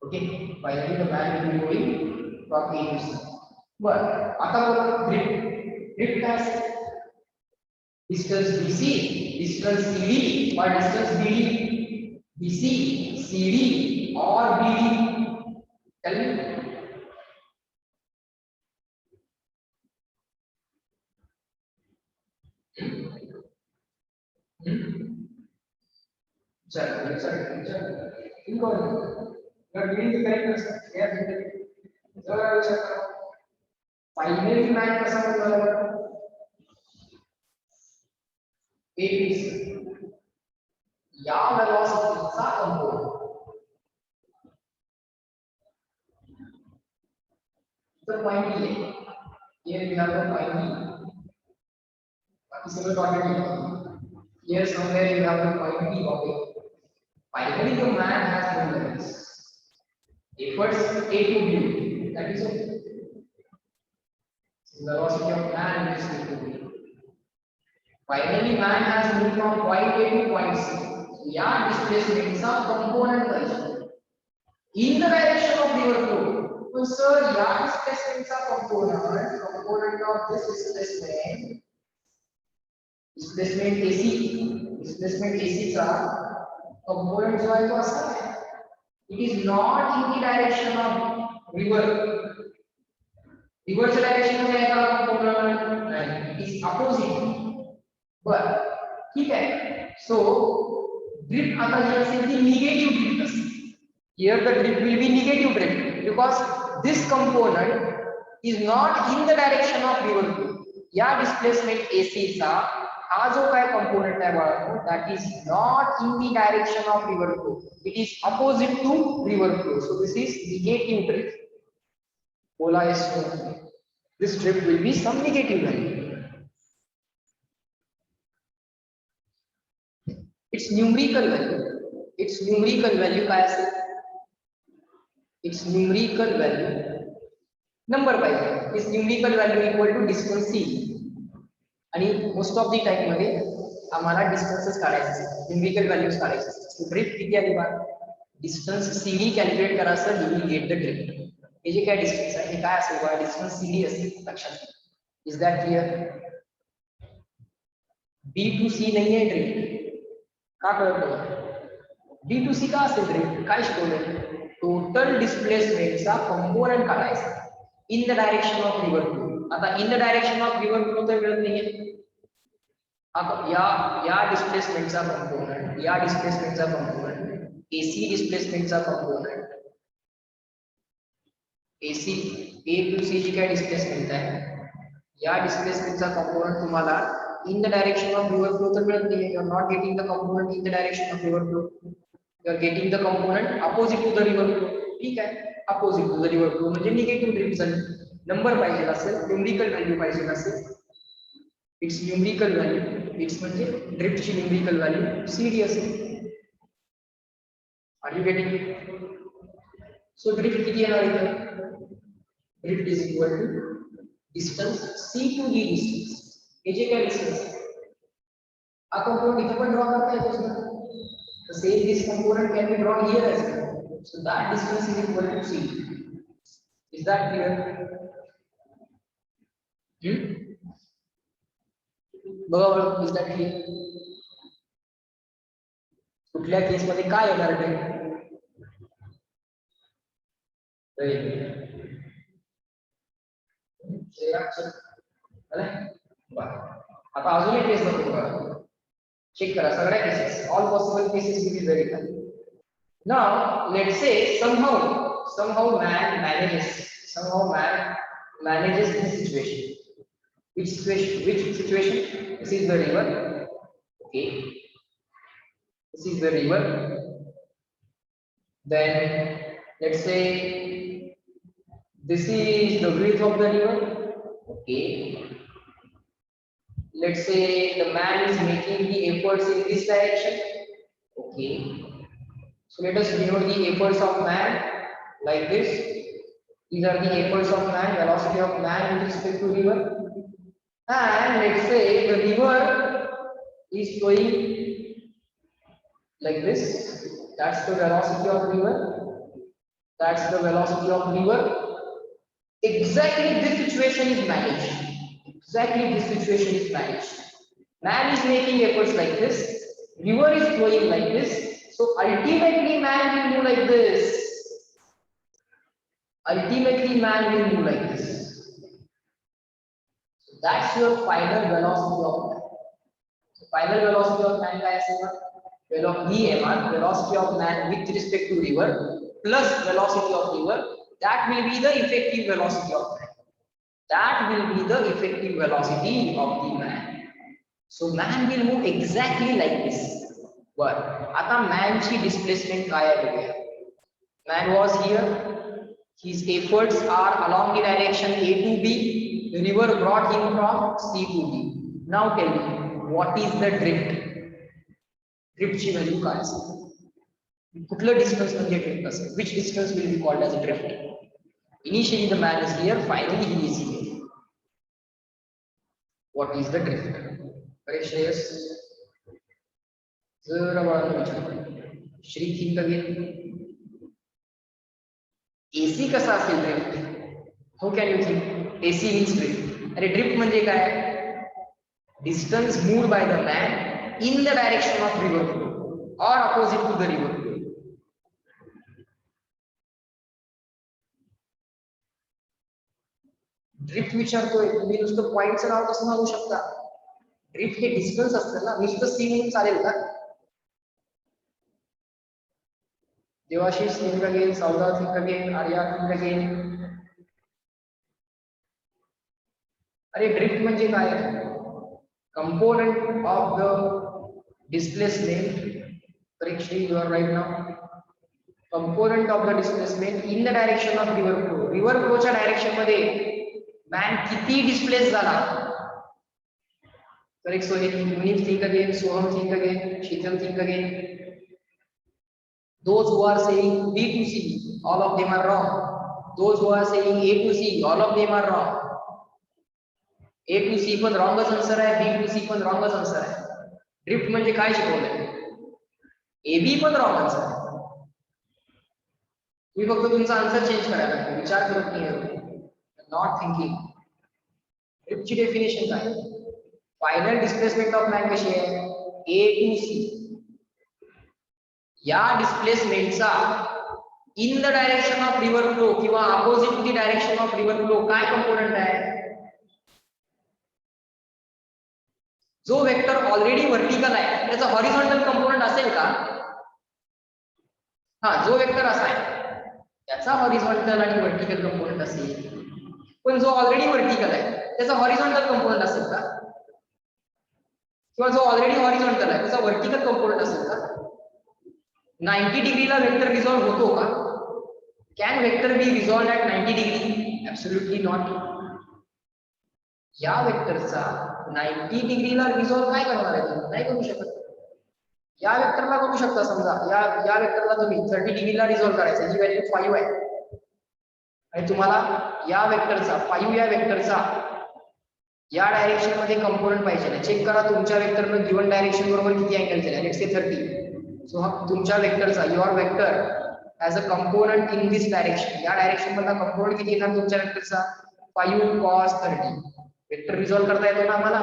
Okay. Finally, the man will be moving from A to C. But आता बोला drift. Drift काय असेल? Distance BC, distance CD or distance BD? BC, CD or BD? Tell me. Sir. You are doing the correct answer. Yes. Finally, man कसा बोलला? ABC. या वेलोसिटीचा component. तर point ये. Here we have the point E. single dotted line. Here somewhere you have the point B. Okay. Finally, the man has no levels. Efforts A to B. That is okay. The velocity of man is A to B. Finally, man has moved from point A to point C. So, yeah, displacement is a component wise. In the direction of river flow. So, sir, yeah, displacement is a component. Component of this displacement. Displacement AC. Displacement AC is a component जो है तो ऐसा है. It is not in the direction of river. Reverse direction में आएगा component. It is opposite. But ठीक है. So drift आता है से the negative drift. Here the drift will be negative drift because this component is not in the direction of river flow. या displacement AC चा हा जो काय component आहे बाळांनो that is not in the direction of river flow. It is opposite to river flow. So this is negative drift. बोला इसको. This drift will be some negative value. Its numerical value. Its numerical value काय असेल? Its numerical value number wise. Its numerical value equal to distance c. आणि most of the time मध्ये आम्हाला distances काढायचे असतात. Numerical values काढायचे असतात. So drift किती आली बा? Distance cd calculate करा sir, you will get the drift. हे जे काय distance आहे हे काय असेल बा? Distance cd असेल लक्षात. Is that clear? B to C नहीं है drift. का कळत बघा? B to C का असेल drift? काय शिकवलं? Total displacement चा component काढायचा. In the direction of river flow. आता in the direction of river flow तर मिळत नाहीये. आता या displacement चा component, या displacement चा component, AC displacement चा component, AC A to C जी काय displacement आहे, या displacement चा component तुम्हाला in the direction of river flow तर मिळत नाहीये. You are not getting the component in the direction of river flow. You are getting the component opposite to the river flow. ठीक आहे. Opposite to the river flow म्हणजे negative drift झाली. Number पाहिजे असेल, numerical value पाहिजे असेल. Its numerical value, its म्हणजे drift ची numerical value CD असेल. Are you getting it? So drift किती येणार इथे? Drift is equal to distance C to D distance. हे जे काय distance आहे. हा component इथे पण draw करता येतो ना. The same this component can be drawn here as well. So that distance is equal to C. Is that clear? बघा, is that clear? कुठल्या केस मध्ये काय येणार आहे? आता अजून एक केस बघू. चेक करा सगळ्या cases. All possible cases will be verified. Now let's say somehow man manages this situation. Which situation? This is the river. Okay. This is the river. Then let's say this is the width of the river. Okay. Let's say the man is making the efforts in this direction. Okay. So let us denote the efforts of man like this. These are the efforts of man, velocity of man with respect to river. And let's say the river is flowing like this. That's the velocity of river. That's the velocity of river. Exactly this situation is managed. Exactly this situation is managed. Man is making efforts like this. River is flowing like this. So ultimately man will move like this. Ultimately man will move like this. So that's your final velocity of man. So final velocity of man क्या ऐसेगा? Velocity of man with respect to river plus velocity of river. That will be the effective velocity of man. That will be the effective velocity of the man. So man will move exactly like this. But आता man ची displacement काय आहे बघूया. Man was here. His efforts are along the direction A to B. The river brought him from C to D. Now tell me what is the drift. ड्रिफ्टची value काय असेल, कुठलं distance म्हणजे drift असेल, which distance will be called as a drift. Initially the man is here, finally he is here. What is the drift. अरे श्रेयस जरा बाळांना विचारतो. Shri think again. एसी कसा असेल drift. How can you think AC means drift. अरे drift म्हणजे काय, distance moved by the man in the direction of river flow or opposite to the river flow. Drift विचारतोय तुम्ही, नुसतं पॉइंटचं नाव कसं सांगू शकता. ड्रिफ्ट हे डिस्टन्स असतं ना, नुसतं सी म्हणून चालेल का. देवाशीष थिंक अगेन, सौदा think again, Arya think again. अरे ड्रिफ्ट म्हणजे काय, component of the displacement. Correct, you are right now. Component of the displacement in the direction of river flow. River flow च्या डायरेक्शन मध्ये मॅन किती डिस्प्लेस झाला. Correct. So Munif think again, Soham think again, Sheetal think again. Those who are saying B to C, all of them are wrong. Those who are saying A to C, all of them are wrong. A to C पण रॉंगच answer आहे, B to C पण रॉंगच answer आहे. Drift म्हणजे काय शिकवलंय, A B पण wrong answer आहे. तुम्ही फक्त तुमचा आन्सर चेंज करायला, विचार करत नाही, नॉट थिंकिंग. ड्रिफ्टची डेफिनेशन काय, फायनल डिस्प्लेसमेंट ऑफ मॅन कशी आहे, ए टू सी. या डिस्प्लेसमेंटचा in the direction of river flow किंवा opposite to the direction of river flow काय कंपोनंट आहे. जो वेक्टर ऑलरेडी व्हर्टिकल आहे त्याचा हॉरिझॉन्टल कंपोनंट असेल का. हा, जो वेक्टर असा आहे त्याचा हॉरिझॉन्टल आणि व्हर्टिकल कंपोनंट असेल, पण जो ऑलरेडी व्हर्टिकल आहे त्याचा हॉरिझॉन्टल कंपोनंट असेल का, किंवा जो ऑलरेडी हॉरिझॉन्टल आहे त्याचा व्हर्टिकल कंपोनंट असेल का. 90 डिग्रीला वेक्टर रिझॉल्व्ह होतो का. Can vector be resolve at 90 degree. Absolutely not. या वेक्टरचा 90 डिग्रीला रिझॉल्व्ह काय करणार आहे तुम्ही, नाही करू शकत. या वेक्टरला करू शकता, समजा या वेक्टरला तुम्ही 30 डिग्रीला रिझॉल्व्ह करायचा, ही व्हॅल्यू 5 आहे आणि तुम्हाला या वेक्टरचा 5 या वेक्टरचा या डायरेक्शन मध्ये कंपोनंट पाहिजे. चेक करा तुमच्या वेक्टरनं गिवन डायरेक्शन बरोबर किती अँगल केला. Let's say 30. सो हा तुमच्या वेक्टरचा, your vector as a component in this direction, या डायरेक्शन मधला कंपोनंट किती येणार तुमच्या वेक्टरचा, 5 cos 30. वेक्टर रिझॉल्व्ह करता येतो ना आम्हाला.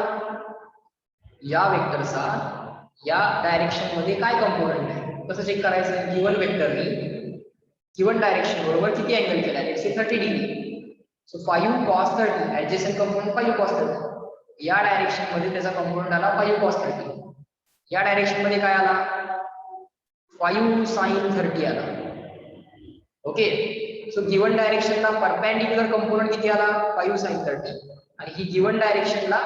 या वेक्टरचा या डायरेक्शन मध्ये काय कंपोनंट आहे कसं चेक करायचं. गिवन वेक्टरने गिवन डायरेक्शन बरोबर किती अँगल केला, let's say 30 degree. So 5 cos 30, adjacent component 5 cos 30. या डायरेक्शन मध्ये त्याचा कंपोनंट आला 5 cos 30. या डायरेक्शन मध्ये काय आला, 5 sin 30 आला. ओके. सो गिवन डायरेक्शनला परपेंडिक्युलर कंपोनंट किती आला, 5 sin 30. आणि ही गिवन डायरेक्शनला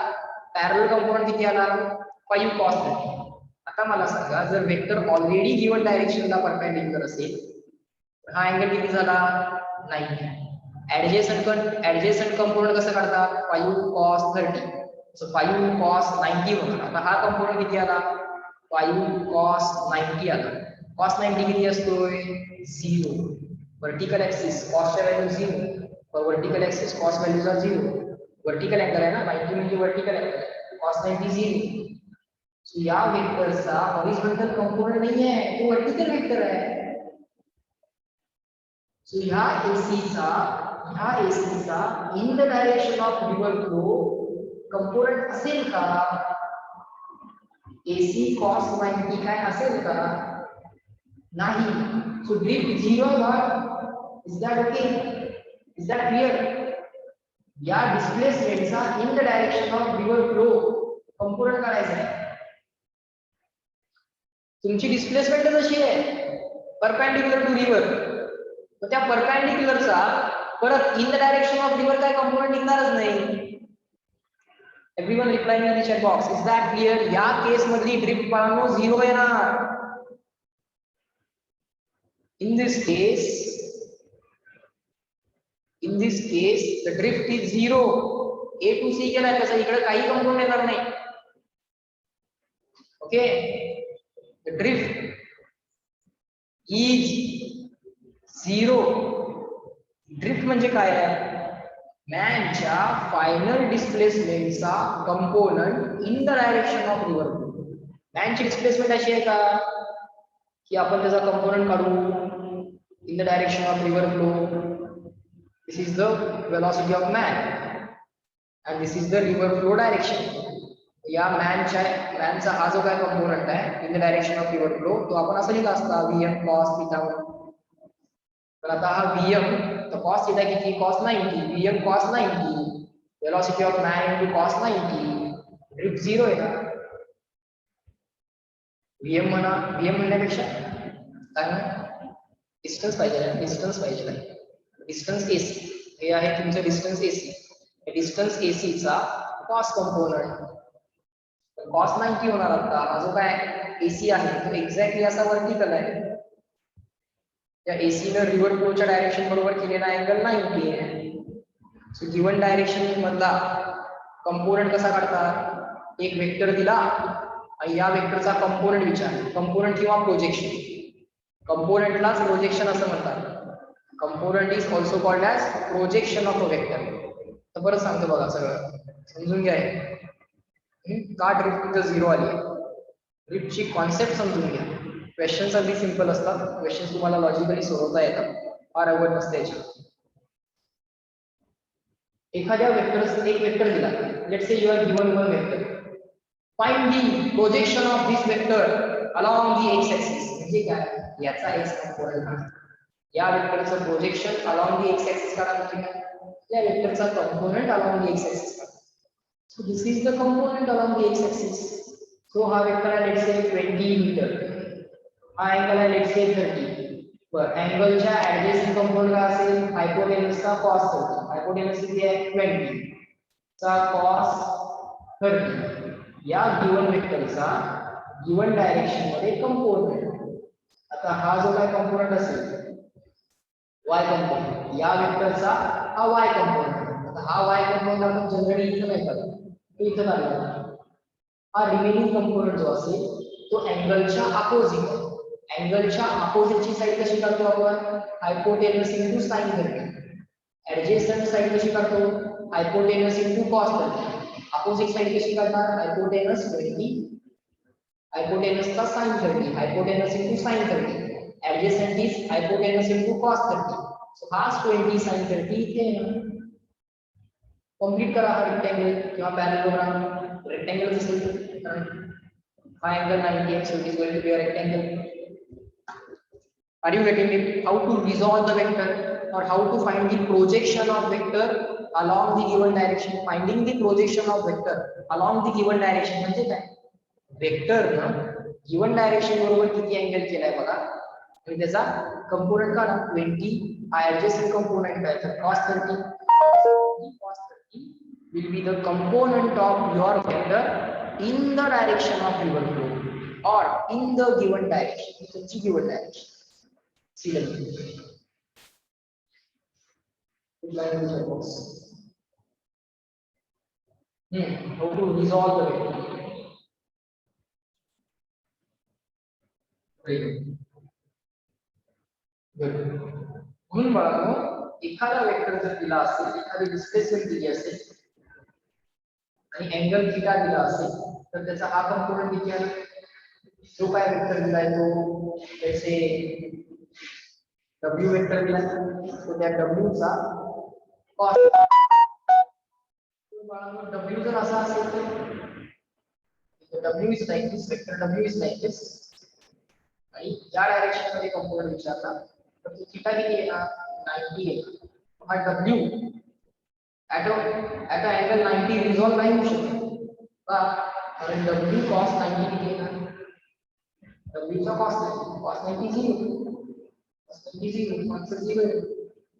पॅरलल कंपोनंट किती आला, 5 cos 30. आता मला सांगा, जर वेक्टर ऑलरेडी गिवन डायरेक्शनला परपेंडिक्युलर असेल हा अँगल किती झाला, 90. ऍडजेसंट कंपोनंट कसं काढतात, 5 cos 30. सो 5 cos 90 होणार. आता हा कंपोनंट किती आला, 5 cos 90 आला. cos 90 किती असतोय, 0. वर्टिकल ऍक्सिस कॉसच्या value 0, vertical axis cos values are 0. Vertical angle आहे ना, 90 म्हणजे वर्टिकल अँगल, cos 90 0. सो या वेक्टरचा हॉरिझॉन्टल कंपोनंट नाही आहे, तो वर्टिकल वेक्टर आहे. सो ह्या एसीचा in the direction of river flow component असेल का, एसी cos 90 काय असेल का, नाही. सो ड्रिफ्ट 0 भाग. Is that okay, is that clear. या डिस्प्लेसमेंटचा in the direction of river flow component करायचा आहे. तुमची डिस्प्लेसमेंट कशी आहे, परपेंडिक्युलर टू रिव्हर, तर त्या परपेंडिक्युलरचा परत इन द डायरेक्शन ऑफ रिव्हर काय कंपोनंट निघणारच नाही. Everyone replying in the chat box. Is that clear. या केस मधली ड्रिफ्ट पाहणं 0 येणार. In this case the drift is 0. A to C केलाय तसा इकडे काही कंपोनंट येणार नाही. Okay, the drift is 0. Drift म्हणजे काय आहे? मॅनच्या फायनल डिस्प्लेसमेंटचा component in the direction of river flow. मॅनची डिस्प्लेसमेंट अशी आहे का की आपण त्याचा कंपोनंट काढू in the direction of river flow. This is the velocity of man and this is the river flow direction. या मॅनचा हा जो काय कंपोनंट आहे in the direction of river flow तो आपण असं लिहिला असता Vm cos θ. तर आता हा Vm तर cos θ किती? cos 90. Vm cos 90 velocity of man into cos 90. Drift 0 आहे ना. Vm म्हणा, Vm म्हणण्यापेक्षा काय म्हणा, डिस्टन्स पाहिजे, डिस्टन्स पाहिजे. डिस्टन्स AC हे आहे तुमचं डिस्टन्स AC. डिस्टन्स AC चा cos कंपोनंट cos 90 होणार. आता हा जो काय AC आहे तो एक्झॅक्टली असा वर्टिकल आहे. त्या AC ने रिव्हर फ्लोच्या डायरेक्शन बरोबर केलेला अँगल 90 आहे. सो गिवन डायरेक्शन मधला कंपोनंट कसा काढतात? एक वेक्टर दिला आणि या वेक्टरचा कंपोनंट विचारला. कंपोनंट किंवा प्रोजेक्शन. कंपोनंटलाच प्रोजेक्शन असं म्हणतात. Component is also called as projection of a vector. तर परत सांगतो बघा, सगळं समजून घ्या. का ड्रिफ्ट इथं 0 आली? ड्रिफ्टची कॉन्सेप्ट समजून घ्या. क्वेश्चन्स अगदी सिंपल असतात. क्वेश्चन्स तुम्हाला लॉजिकली सोडवता येतात, फार अवघड नसते याच्यात. एखाद्या वेक्टर एक वेक्टर दिला, let's say you are given one vector. Find the projection of this vector along the X axis. म्हणजे काय? याचा एक्स कंपोनंट काढा. या वेक्टरचं projection along the X axis काढा. म्हणजे काय? या वेक्टरचा component along the X axis काढा. So this is the component along the x-axis. So हा वेक्टर आहे let's say 20 मीटर. हा अँगल आहे let's say 30. पर अँगलच्या ऍडजस्टिंग कंपोनंट काय असेल? हायपोटेनसचा cos 30. हायपोटेनस किती आहे? 20 चा cos 30. या गिवन वेक्टरचा गिवन डायरेक्शन मध्ये कंपोनंट. आता हा जो काय कंपोनंट असेल y कंपोनंट, या वेक्टरचा हा y कंपोनंट. आता हा y कंपोनंट आपण जनरली इथं नाही करत, इथं काढला. हा रिमेनिंग कंपोनंट जो असेल तो अँगलच्या अपोजिट. अँगलच्या अपोजिटची साइड कशी काढतो आपण? Hypotenuse into sin 30. Adjacent side कशी काढतो? Hypotenuse into cos 30. Opposite side कशी काढणार? Hypotenuse 20, हायपोटेनसचा sin 30, hypotenuse into sin 30. Adjacent is hypotenuse into cos 30. So हा 20 sin 30 इथे आहे. कंप्लीट करा हा रेक्टेंगल किंवा पॅरलेलोग्राम. रेक्टेंगल असेल तर हा अँगल 90 आहे, so it is going to be a rectangle. Are you getting it? How to resolve the vector or how to find the projection of vector along the given direction? Finding the projection of vector along the given direction म्हणजे काय? Vector ना given direction बरोबर किती angle केलाय बघा आणि त्याचा component काढा. 20 हा ऍडजस्टंट कंपोनंट आहे तर cos 30. cos 30 will be the component of your vector in the direction of river flow or in the given direction. So given direction. See the line with the box. How to resolve the vector? Good. म्हणून बाळांनो एखादा vector जर दिला असेल, एखादी displacement दिली असेल आणि अँगल थीटा दिला असेल तर त्याचा हा कंपोनंट किती आहे? जो काय वेक्टर दिलाय तो जसे W वेक्टर दिलाय तो त्या W चा cos. W जर असा असेल तर W is like this, vector W is like this आणि या डायरेक्शन मध्ये कंपोनंट विचारला तर तो थीटा किती येणार? 90 येणार. हा W at a angle 90 resolve नाही होऊ शकत का? कारण W cos 90 किती येणार? W चा cos 90 0.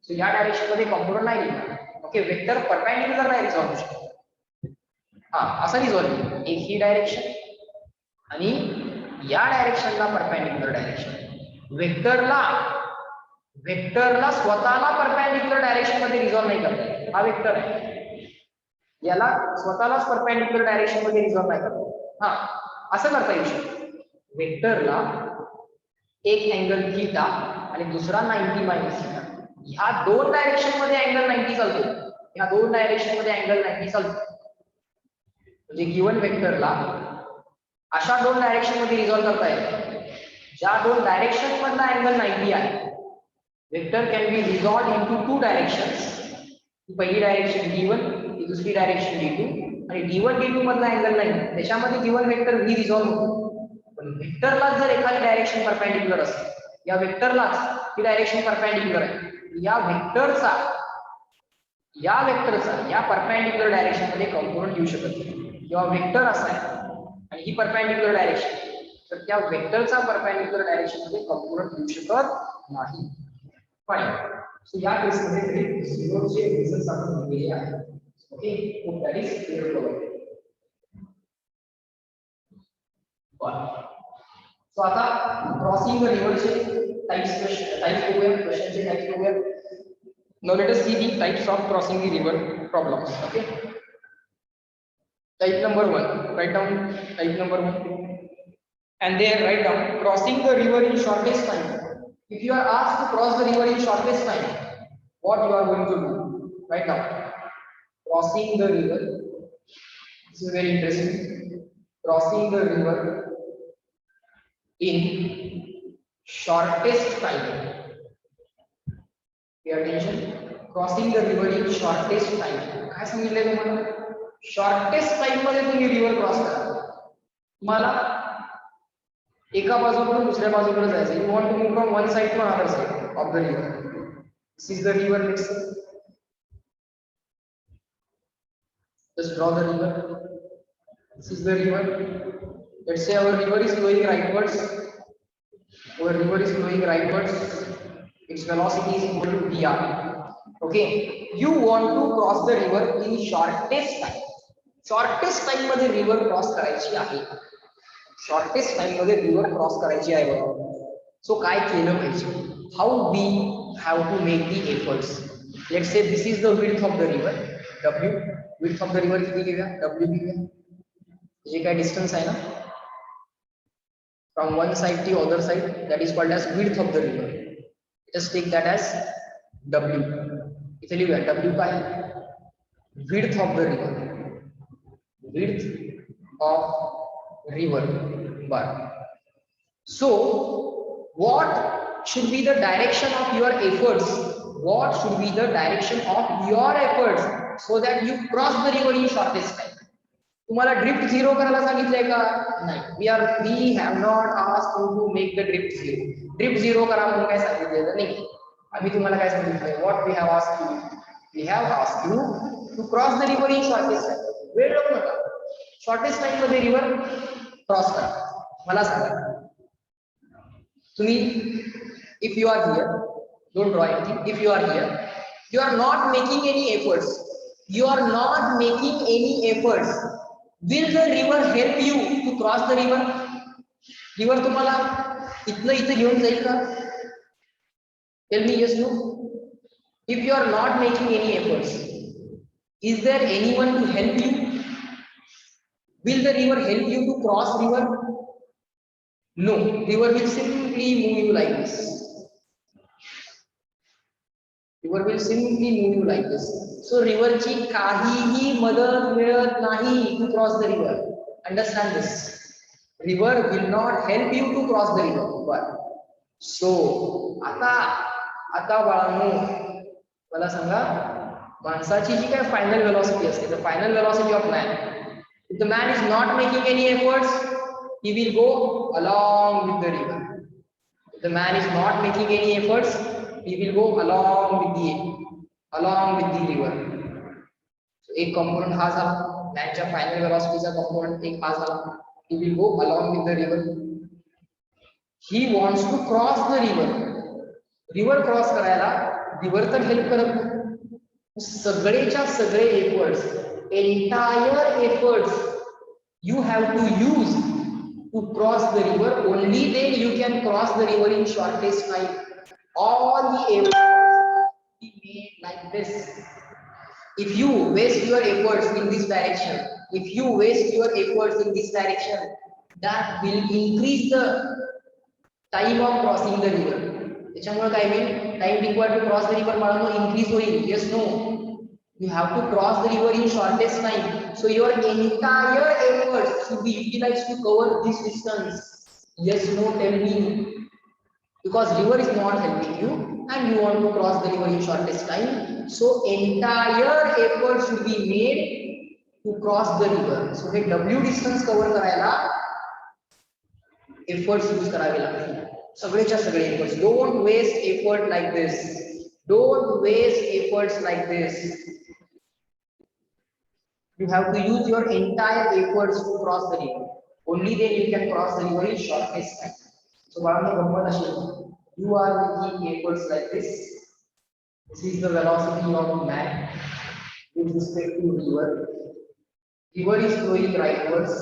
सो या डायरेक्शन मध्ये कंपोनंट नाही लिहिणार. ओके, वेक्टर परपेंडिक्युलर नाही रिझॉल्व होऊ शकत. हा असा रिझॉल्व एक ही डायरेक्शन आणि या डायरेक्शनला परपेंडिक्युलर डायरेक्शन. वेक्टरला स्वतःला परपेंडिक्युलर डायरेक्शन मध्ये रिझॉल्व नाही करता. हा वेक्टर आहे, याला स्वतःलाच परपेंडिक्युलर डायरेक्शन मध्ये रिझॉल्व नाही करता. हा असं करता येऊ शकतं, वेक्टरला एक अँगल थीटा आणि दुसरा 90 मायनस थीटा, ह्या दोन डायरेक्शन मध्ये अँगल 90 चालतो, ह्या दोन डायरेक्शन मध्ये अँगल 90 चालतो. म्हणजे गिवन वेक्टरला अशा दोन डायरेक्शन मध्ये रिझॉल्व करता येईल ज्या दोन डायरेक्शन मधला अँगल 90 आहे. Vector can be resolve into two directions. ही पहिली डायरेक्शन d1, ही दुसरी डायरेक्शन d2, आणि d1 d2 मधला अँगल नाही, त्याच्यामध्ये गिवन वेक्टर v रिझॉल्व होतो. पण वेक्टरला जर एखादी डायरेक्शन परपेंडिक्युलर असेल, या वेक्टरलाच ही डायरेक्शन परपेंडिक्युलर आहे, या वेक्टरचा या परपेंडिक्युलर डायरेक्शन मध्ये कंपोनंट येऊ शकत नाही. किंवा वेक्टर असा आहे आणि ही परपेंडिक्युलर डायरेक्शन, तर त्या वेक्टरचा परपेंडिक्युलर डायरेक्शन मध्ये कंपोनंट येऊ शकत नाही. फाईन. सो या केसमध्ये झिरोचे रिझल्ट्स आपण दिलेले आहेत. Okay, so that is clear for you. So आता क्रॉसिंग द रिव्हरचे टाइप्स बघूया, क्वेश्चनचे टाइप्स बघूया. Now let us see the types of crossing the river problems. Okay. Type number 1. Write down type number 1. And there write down crossing the river in shortest time. If you are asked to cross the river in shortest time, what you are going to do? Write down crossing the river. This is very interesting. Crossing the river in shortest time. Pay attention. Crossing the river in shortest time. काय सांगितलंय तुम्हाला? Shortest time मध्ये तुम्ही river cross करा. तुम्हाला एका बाजूकडून दुसऱ्या बाजूकडे जायचं. You want to move from one side to another side of the river. This is the river. Let's just draw the river. This is the river. Let's say our river is flowing rightwards. Our river is flowing rightwards. Its velocity is equal to dr. Okay, you want to cross the river in shortest time. Shortest time मध्ये river cross करायची आहे. Shortest time मध्ये river cross करायची आहे बरोबर. So काय केलं पाहिजे? How we have to make the efforts? Let's say this is the width of the river. W. Width of the river किती घेऊया? W घेऊया. जे काय distance आहे ना? From one side to other side, that is called as width of the river. Just take that as W. इथे लिहूया W काय? Width of the river. Width of river. Bar. So, what should be the direction of your efforts? What should be the direction of your efforts so that you cross the river in shortest time? तुम्हाला drift zero करायला सांगितलंय का? नाही. We have not asked you to make the drift zero. Drift zero करा म्हणून काय सांगितलेलं नाही. आम्ही तुम्हाला काय सांगितलंय? What we have asked you? We have asked you to cross the river in shortest time. वेळ लागू नका. शॉर्टेस्ट टाइम मध्ये रिव्हर क्रॉस करा. मला सांगा तुम्ही, if you are here, don't draw anything. If you are here, you are not making any efforts. You are not making any efforts. Will the river help you to cross the river? River तुम्हाला इथनं इथे घेऊन जाईल का? Tell me yes, no. If you are not making any efforts, is there anyone to help you? Will the river help you to cross river? No. River will simply move you like this. River will simply move you like this. So river ची काहीही मदत मिळत नाही to cross the river. Understand this. River will not help you to cross the river. But so आता बाळांनो मला सांगा, माणसाची जी काय फायनल वेलॉसिटी असते, the final velocity of man. If the man is not making any efforts, he will go along with the river. If the man is not making any efforts, he will go along with the river. So एक component हा झाला, मॅनच्या final वेलॉसिटीचा component एक हा झाला. He will go along with the river. He wants to cross the river. River cross करायला river तर help करत नाही. सगळेच्या सगळे efforts, entire efforts you have to use to cross the river. Only then you can cross the river in shortest time. All the efforts be made like this. If you waste your efforts in this direction, that will increase the time of crossing the river. त्याच्यामुळे काय होईल? Time required to cross the river बाळांनो increase होईल. Yes, no. You have to cross the river in shortest time. So your entire efforts should be utilized to cover this distance. Yes, no, tell me. Because river is not helping you and you want to cross the river in shortest time. So entire effort should be made to cross the river. So hey W distance cover करायला efforts use करावे लागतील. सगळेच्या सगळे efforts. Don't waste effort like this. Don't waste efforts like this. You have to use your entire efforts to cross the river. Only then you can cross the river in shortest time. So बाळांनो गंमत अशी you are making efforts like this. This is the velocity of man with respect to river. River is flowing rightwards.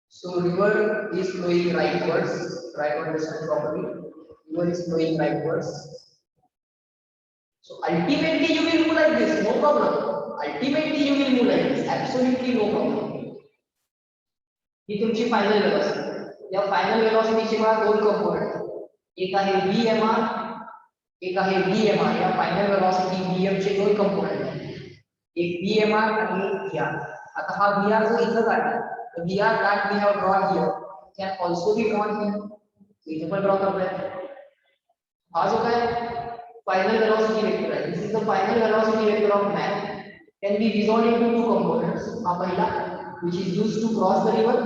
So river is flowing rightwards. Try to understand properly. River is flowing rightwards. So ultimately you will move like this, no problem. Ultimately you will move like this, absolutely no problem. ही तुमची final velocity. या final वेलोसिटीचे मला दोन component आहेत. एक आहे VMR, एक आहे VMR. या फायनल वेलोसिटी VM चे दोन कंपोनेंट आहेत. एक VMR आणि एक VR. आता हा VR जो इथं काढला, the VR that we have drawn here can also be drawn here. इथे पण ड्रॉ करता. हा जो काय final velocity vector है. This is the final velocity vector of man. Can be resolved into two components. हा पहिला which is used to cross the river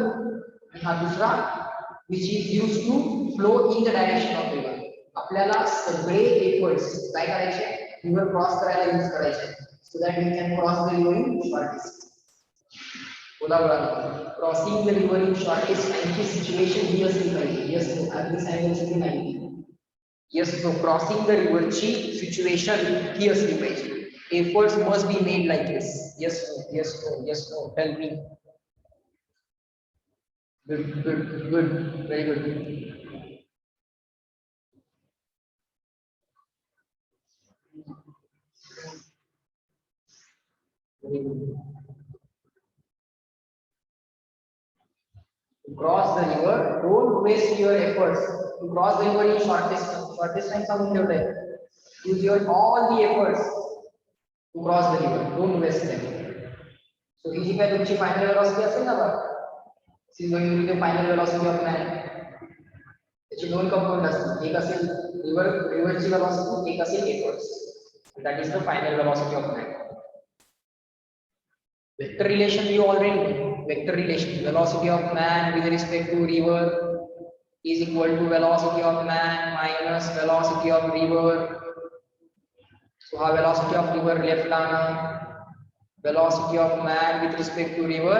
आणि हा दुसरा which is used to flow in the direction of river. आपल्याला सगळे efforts काय करायचे? river cross करायला यूज करायचे so that we can cross the river in short distance. बोला बोला crossing the river in shortest time की situation ही असली पाहिजे. Yes, no. at this angle should be 90. Yes, so crossing the river ची situation ही असली पाहिजे. Efforts must be made like this. Yes, no, yes, no, yes, no. Tell me. Good, good, good, very good. To cross the river, don't waste your efforts. To cross the river in shortest time. Shortest time सांगून ठेवलंय. Use your all the efforts to cross the river. Don't waste them. So ही जी काय तुमची final velocity असेल ना बघा. This is going to be the final velocity of man. त्याचे दोन component असतील. एक असेल रिव्हरची वेलोसिटी, एक असेल efforts. That is the final velocity of man. Vector relation you already know. Vector relation, velocity of man with respect to river is equal to velocity of man minus velocity of river. So हा velocity of river left La velocity of man with respect to river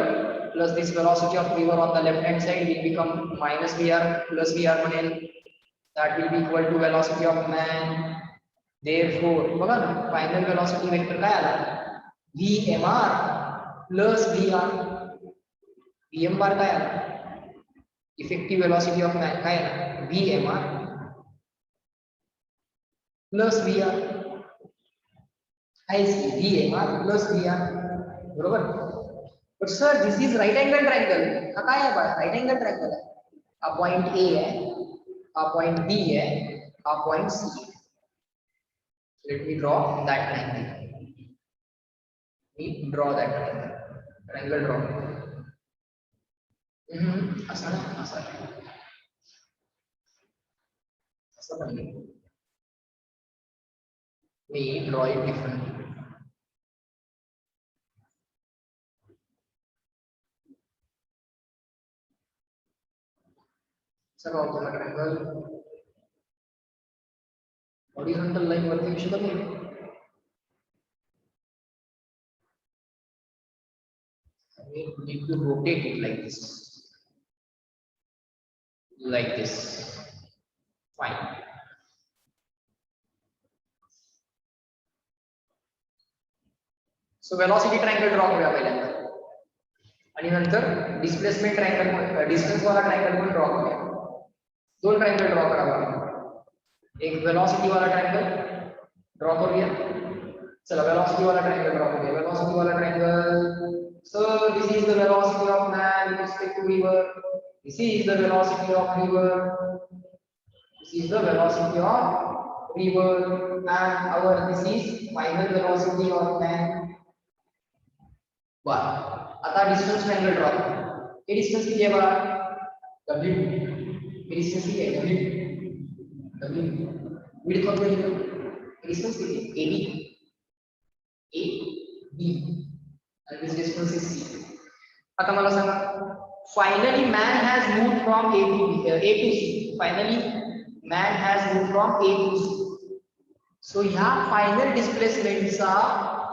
plus this velocity of river on the left hand side will become minus Vr plus Vr बनेल. That will be equal to velocity of man. Therefore बघा ना final velocity vector काय आला? Vmr plus Vr. Vm बार काय आला? Effective velocity of man काय आला? Vmr plus Vr. I see VMR plus VR. बरोबर. But sir, this is right angle triangle. हा काय आहे बा? Right angle triangle आहे. हा point A आहे, हा point B आहे, हा point C आहे. Let me draw that triangle. We draw that triangle. Triangle draw. असा ना, असा. असा पण नाही. We draw it differently. About the triangle horizontal line वरती येऊ शकत नाही. We need to rotate it like this. Like this. Fine. So velocity triangle draw करूया पहिल्यांदा. आणि नंतर डिस्प्लेसमेंट ट्रायंगल डिस्टन्स वाला ट्रायंगल पण ड्रॉ करूया. दोन ट्रायंगल ड्रॉ करावा. एक वेलोसिटी वाला ट्रायंगल ड्रॉ करूया. चला वेलोसिटी वाला ट्रायंगल ड्रॉ करूया. वेलोसिटी वाला triangle. So this is the velocity of man with respect to river. This is the velocity of river. This is the velocity of river, and our this is final velocity of man. बर आता distance triangle draw करा. ये distance किती आहे बघा w. ये distance किती आहे w. Width of the river distance किती आहे ab and this distance is c. आता मला सांगा finally man has moved from a to c. Finally man has moved from a to c. So ह्या final डिस्प्लेसमेंटचा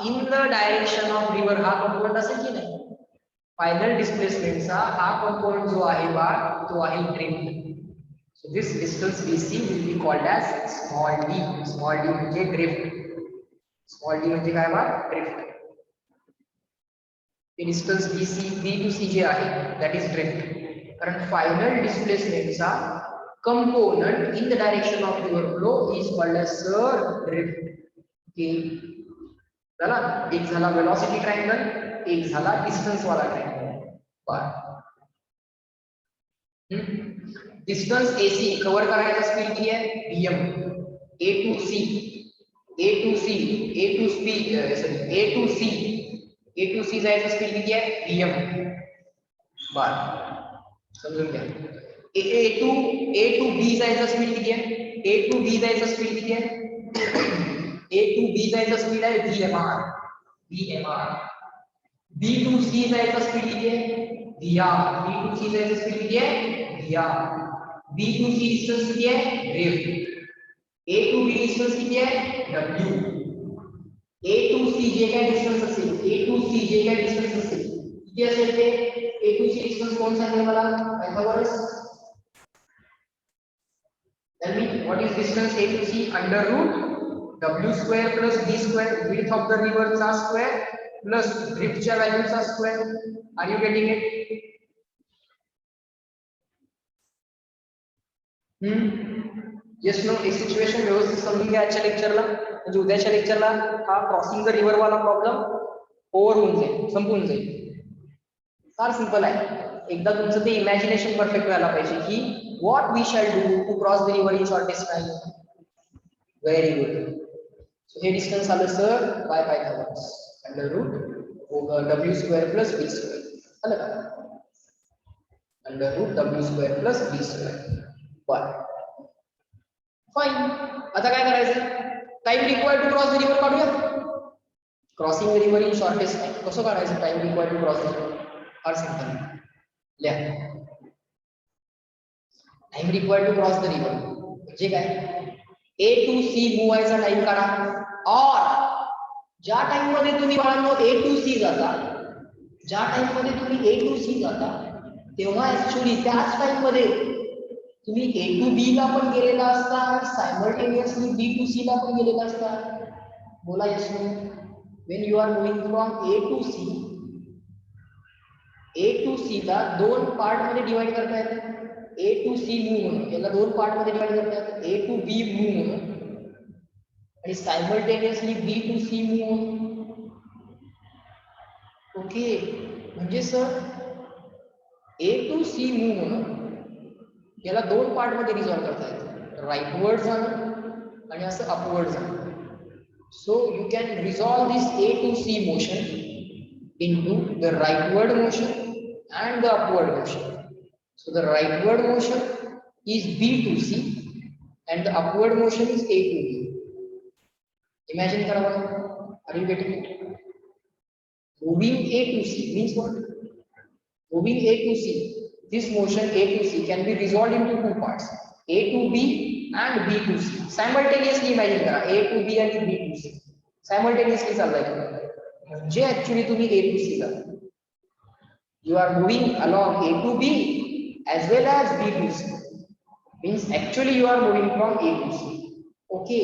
in the direction of river हा component असेल की नाही. फायनल डिस्प्लेसमेंटचा हा कंपोनेंट जो आहे बा तो आहे drift. So this distance bc will be called as small d. Small d म्हणजे ड्रिफ्ट. स्मॉल d म्हणजे काय बा ड्रिफ्ट. ते डिस्टन्स b to c जे आहे दॅट इज ड्रिफ्ट. कारण final डिस्प्लेसमेंटचा component in the direction of river flow is called as drift. Okay, चला एक झाला velocity triangle, एक झाला distance वाला triangle. डिस्टन्स AC कव्हर करायचा स्पीड किती आहे vm. A to C जायचा स्पीड किती आहे vm. बर समजून घ्या. A to B जायचा स्पीड किती आहे A to B जायचा स्पीड किती आहे A to B जायचा स्पीड आहे VMR. B to C जायचा स्पीड किती आहे VR. B to C जायचा स्पीड किती आहे VR. B to C distance किती आहे drift. A to B distance किती आहे W. A to C जे काय डिस्टन्स असेल किती असेल ते A to C डिस्टन्स कोण सांगेल मला Pythagoras. Tell me what is distance A to C? Under root W square plus D square, width of the river चा square plus drift च्या value चा square. Are you getting it? Yes no एक situation व्यवस्थित समजून घ्या आजच्या लेक्चरला. म्हणजे उद्याच्या लेक्चरला हा क्रॉसिंग द रिव्हर वाला प्रॉब्लेम ओव्हर होऊन जाईल, संपून जाईल. फार सिंपल आहे. एकदा तुमचं ते इमॅजिनेशन परफेक्ट व्हायला पाहिजे की what we shall do to cross the river in shortest time. Very good. So here distance आलं sir by Pythagoras under root over w square plus b square. आलं का under root w square plus b square. Fine. Fine. आता काय करायचं time required to cross the river काढूया. Crossing the river in shortest time कसं काढायचं time required to cross the river. फार simple लिहा. Time required to cross the river म्हणजे काय A to C मूव व्हायचा टाइम काढा. और ज्या टाइम मध्ये तुम्ही बाळांनो A to C जाता तेव्हा ऍक्च्युअली त्याच टाइम मध्ये तुम्ही A to B ला पण गेलेला असता आणि सायमल्टेनियसली B to C ला पण गेलेला असता. बोला yes no. When you are moving from A to C ला दोन पार्ट मध्ये डिवाइड करता येते. A to C मूव म्हणून याला दोन पार्ट मध्ये डिवाइड करता येते. A to B मूव म्हणून आणि simultaneously B to C move म्हणून. ओके म्हणजे sir A to C move म्हणून याला दोन पार्ट मध्ये रिझॉल्व करता येते. राईटवर्ड जाणं आणि असं अपवर्ड जाणं. So you can resolve this A to C motion into the rightward motion and the upward motion. So the rightward motion is B to C and the upward motion is A to B. Imagine kara. Are you getting it? Moving A to C means what? Moving A to C. This motion A to C can be resolved into two parts, A to B and B to C. Simultaneously imagine kara A to B and B to C. Simultaneously चाललंय. म्हणजे actually तुम्ही A to C ला. You are moving along A to B as well as B to C. Means actually you are moving from A to C. Okay.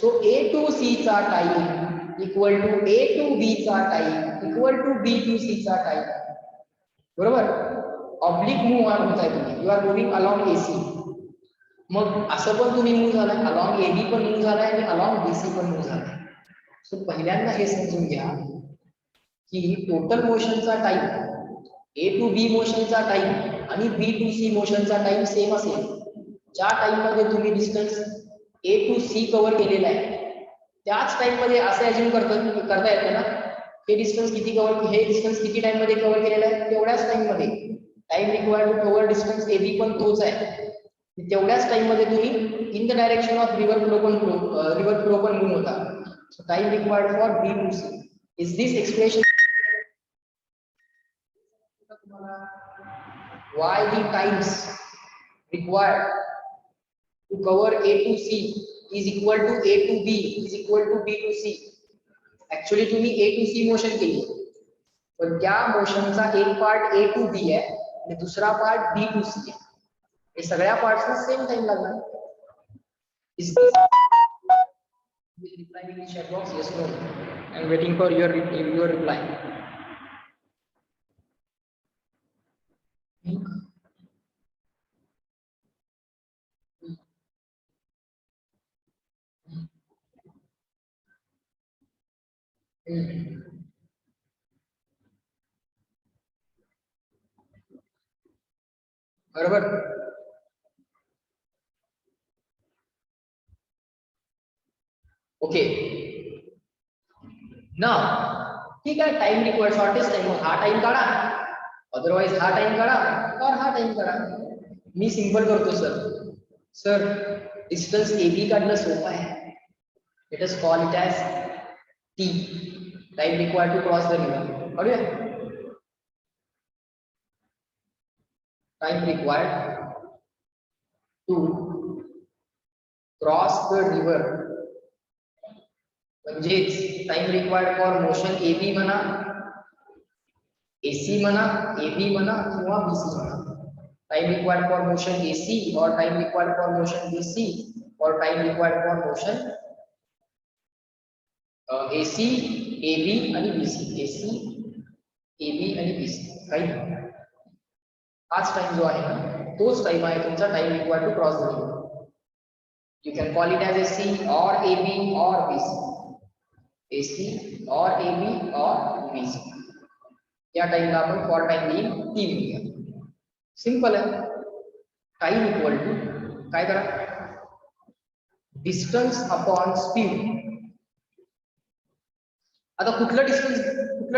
So A to C चा time equal to A to B चा time equal to B to C चा time. बरोबर. Oblique move होताय तुम्ही. You are moving along AC. मग असं पण तुम्ही move झालाय along AB पण मूव झालाय आणि along BC पण मूव झालाय. सो पहिल्यांदा हे समजून घ्या की टोटल मोशनचा टाइम A to B मोशनचा टाइम आणि B to C मोशनचा टाइम सेम असेल, ज्या टाइम मध्ये तुम्ही distance A to C cover केलेला आहे त्याच टाइम मध्ये असे अज्यूम करता येते ना, हे डिस्टन्स किती टाइम मध्ये कव्हर केलेला आहे, तेवढ्याच टाइम मध्ये time required to cover distance AB पण तोच आहे, तेवढ्याच टाइम मध्ये तुम्ही in the direction of river flow पण मूव्ह होता. So time required for B to C is this expression. Why the times required to cover A to C is equal to A to B is equal to B to C. Actually तुम्ही A to C motion केली, पण त्या मोशनचा एक part A to B आहे आणि दुसरा part B to C आहे. हे सगळ्या पार्ट्सना सेम टाइम लागणार. Is this reply in the chat box? Yes, no. I am waiting for your reply. बरोबर. ओके ना, ठीक आहे. टाइम रिक्वायर्ड शॉर्टेस्ट टाइम, हा टाइम काढा, अदरवाइज हा टाइम काढा और हा टाइम काढा. मी सिंपल करतो सर डिस्टन्स AB काढणं सोपं आहे. Let us call it as T, time required to cross the river. काढूया. Time required to cross the river म्हणजेच time required for motion AB म्हणा, AC म्हणा, AB म्हणा किंवा BC म्हणा. Time required for motion AC और time required for motion BC और time required for motion AC, AB आणि BC. AC, AB आणि BC. राईट. हाच टाइम जो आहे ना, तोच टाइम आहे तुमचा time required to cross the river. You can call it as AC or AB or BC. AC or AB or BC. या टाइमला आपण फॉर टाइम बिंग T म्हणूया. सिंपल आहे. टाइम इक्वल टू काय करा, डिस्टन्स अपॉन स्पीड. आता कुठलं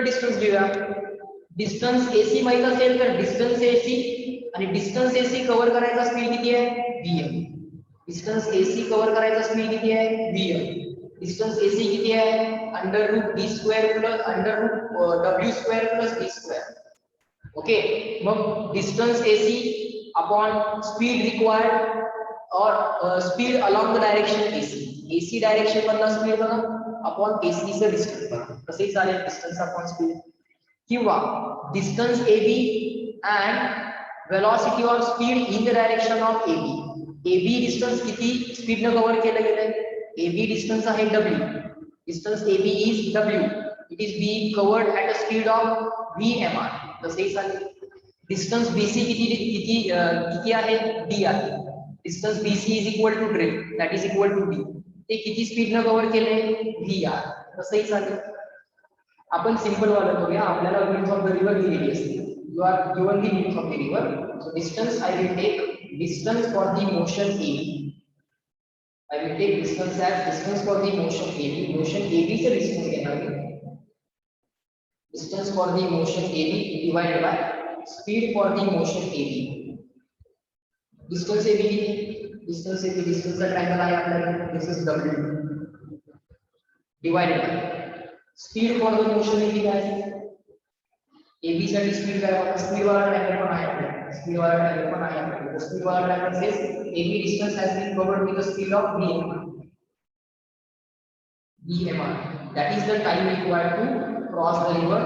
distance घेऊया. डिस्टन्स AC माहित असेल तर डिस्टन्स AC आणि डिस्टन्स AC कव्हर करायचा स्पीड किती आहे, vm. डिस्टन्स AC कव्हर करायचा स्पीड किती आहे, vm. डिस्टन्स AC किती आहे, √d² plus √w² plus d². Okay. मग distance AC upon speed required or speed along the direction AC direction मधला स्पीड बघा अपॉन AC चं डिस्टन्स बघा, कसे चालेल डिस्टन्स अपॉन स्पीड. किंवा distance AB and velocity or speed in the direction of AB. AB distance किती speed न cover केलं गेलंय, AB डिस्टन्स आहे W. Distance AB is W. It is being covered at a speed of VMR. तसेही चालेल. Distance BC किती आहे, D आहे. Distance BC is equal to drill, that is equal to D. ते किती स्पीड न cover केले, VR. तसेही चालेल. आपण सिंपल वाला करूया. आपल्याला विड्थ ऑफ द रिवर दिलेली असते. You are given the width of the river. So distance I will take distance for the motion AB. I will take distance as distance for the motion AB. Motion AB से distance घेणार मी. Distance for the motion AB divided by speed for the motion AB. Distance AB distance का triangle आहे आपल्याकडे. This is W divided by speed for the motion AB काय आहे. AB साठी speed काय आहे, स्पीड वाला ट्रायंगल पण आहे आपल्याकडे. स्पीड वाला ट्रायंगल पण आहे आपल्याकडे. स्पीड वाला triangle says AB distance has been covered with the speed of VMR. That is the time required to cross the river